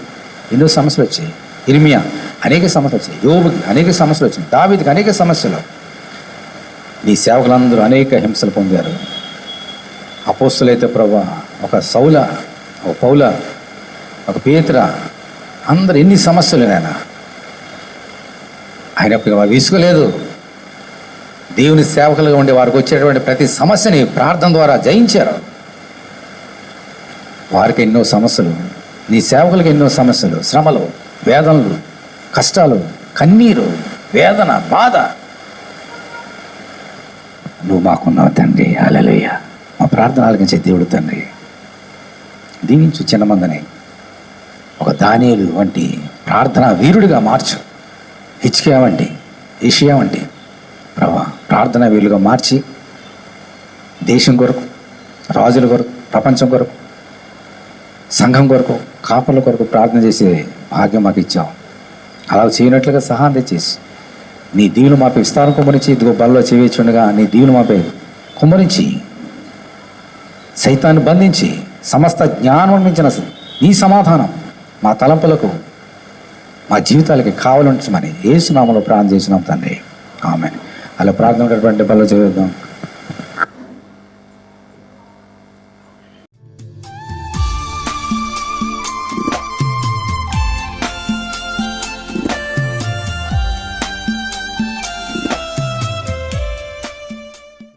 A: ఎన్నో సమస్యలు వచ్చాయి, ఇర్మియా అనేక సమస్యలు వచ్చాయి, యోబుకి అనేక సమస్యలు వచ్చాయి, దావీదుకి అనేక సమస్యలు. నీ సేవకులందరూ అనేక హింసలు పొందారు. అపోస్తులైతే ప్రభా ఒక సౌల, ఒక పౌల, ఒక పేతుర, అందరు ఎన్ని సమస్యలు నాయన. అయినప్పుడు వారు విసుగలేదు. దేవుని సేవకులుగా ఉండే వారికి వచ్చేటువంటి ప్రతి సమస్యని ప్రార్థన ద్వారా జయించారు. వారికి ఎన్నో సమస్యలు, నీ సేవకులకి ఎన్నో సమస్యలు, శ్రమలు, వేదనలు, కష్టాలు, కన్నీరు, వేదన, బాధ. నువ్వు మాకున్నావు తండ్రి. హల్లెలూయా. మా ప్రార్థన ఆలకించే దేవుడు తండ్రి. దీవించు చిన్నమందని ఒక దానియేలు వంటి ప్రార్థనా వీరుడిగా మార్చు. హిజ్కియా వంటి, యెషయా వంటి ప్రభా ప్రార్థనా వీరులుగా మార్చి దేశం కొరకు, రాజుల కొరకు, ప్రపంచం కొరకు, సంఘం కొరకు, కాపర్ల కొరకు ప్రార్థన చేసే భాగ్యం మాకు ఇచ్చావు. అలా చేయనట్లుగా సహాయం తెచ్చేసి నీ దీవులు మాపై విస్తారం కుమ్మరించి, ఇదిగో బల్లో చేయించుండగా నీ దీవులు మాపై కుమ్మరించి సైతాన్ని బంధించి సమస్త జ్ఞానం మించిన నీ సమాధానం మా తలంపులకు, మా జీవితాలకి కావాలంటమని యేసు నామములో ప్రార్థన చేసినాం తండ్రి. ఆమేన్. అలా ప్రార్థన బల్లో చేద్దాం.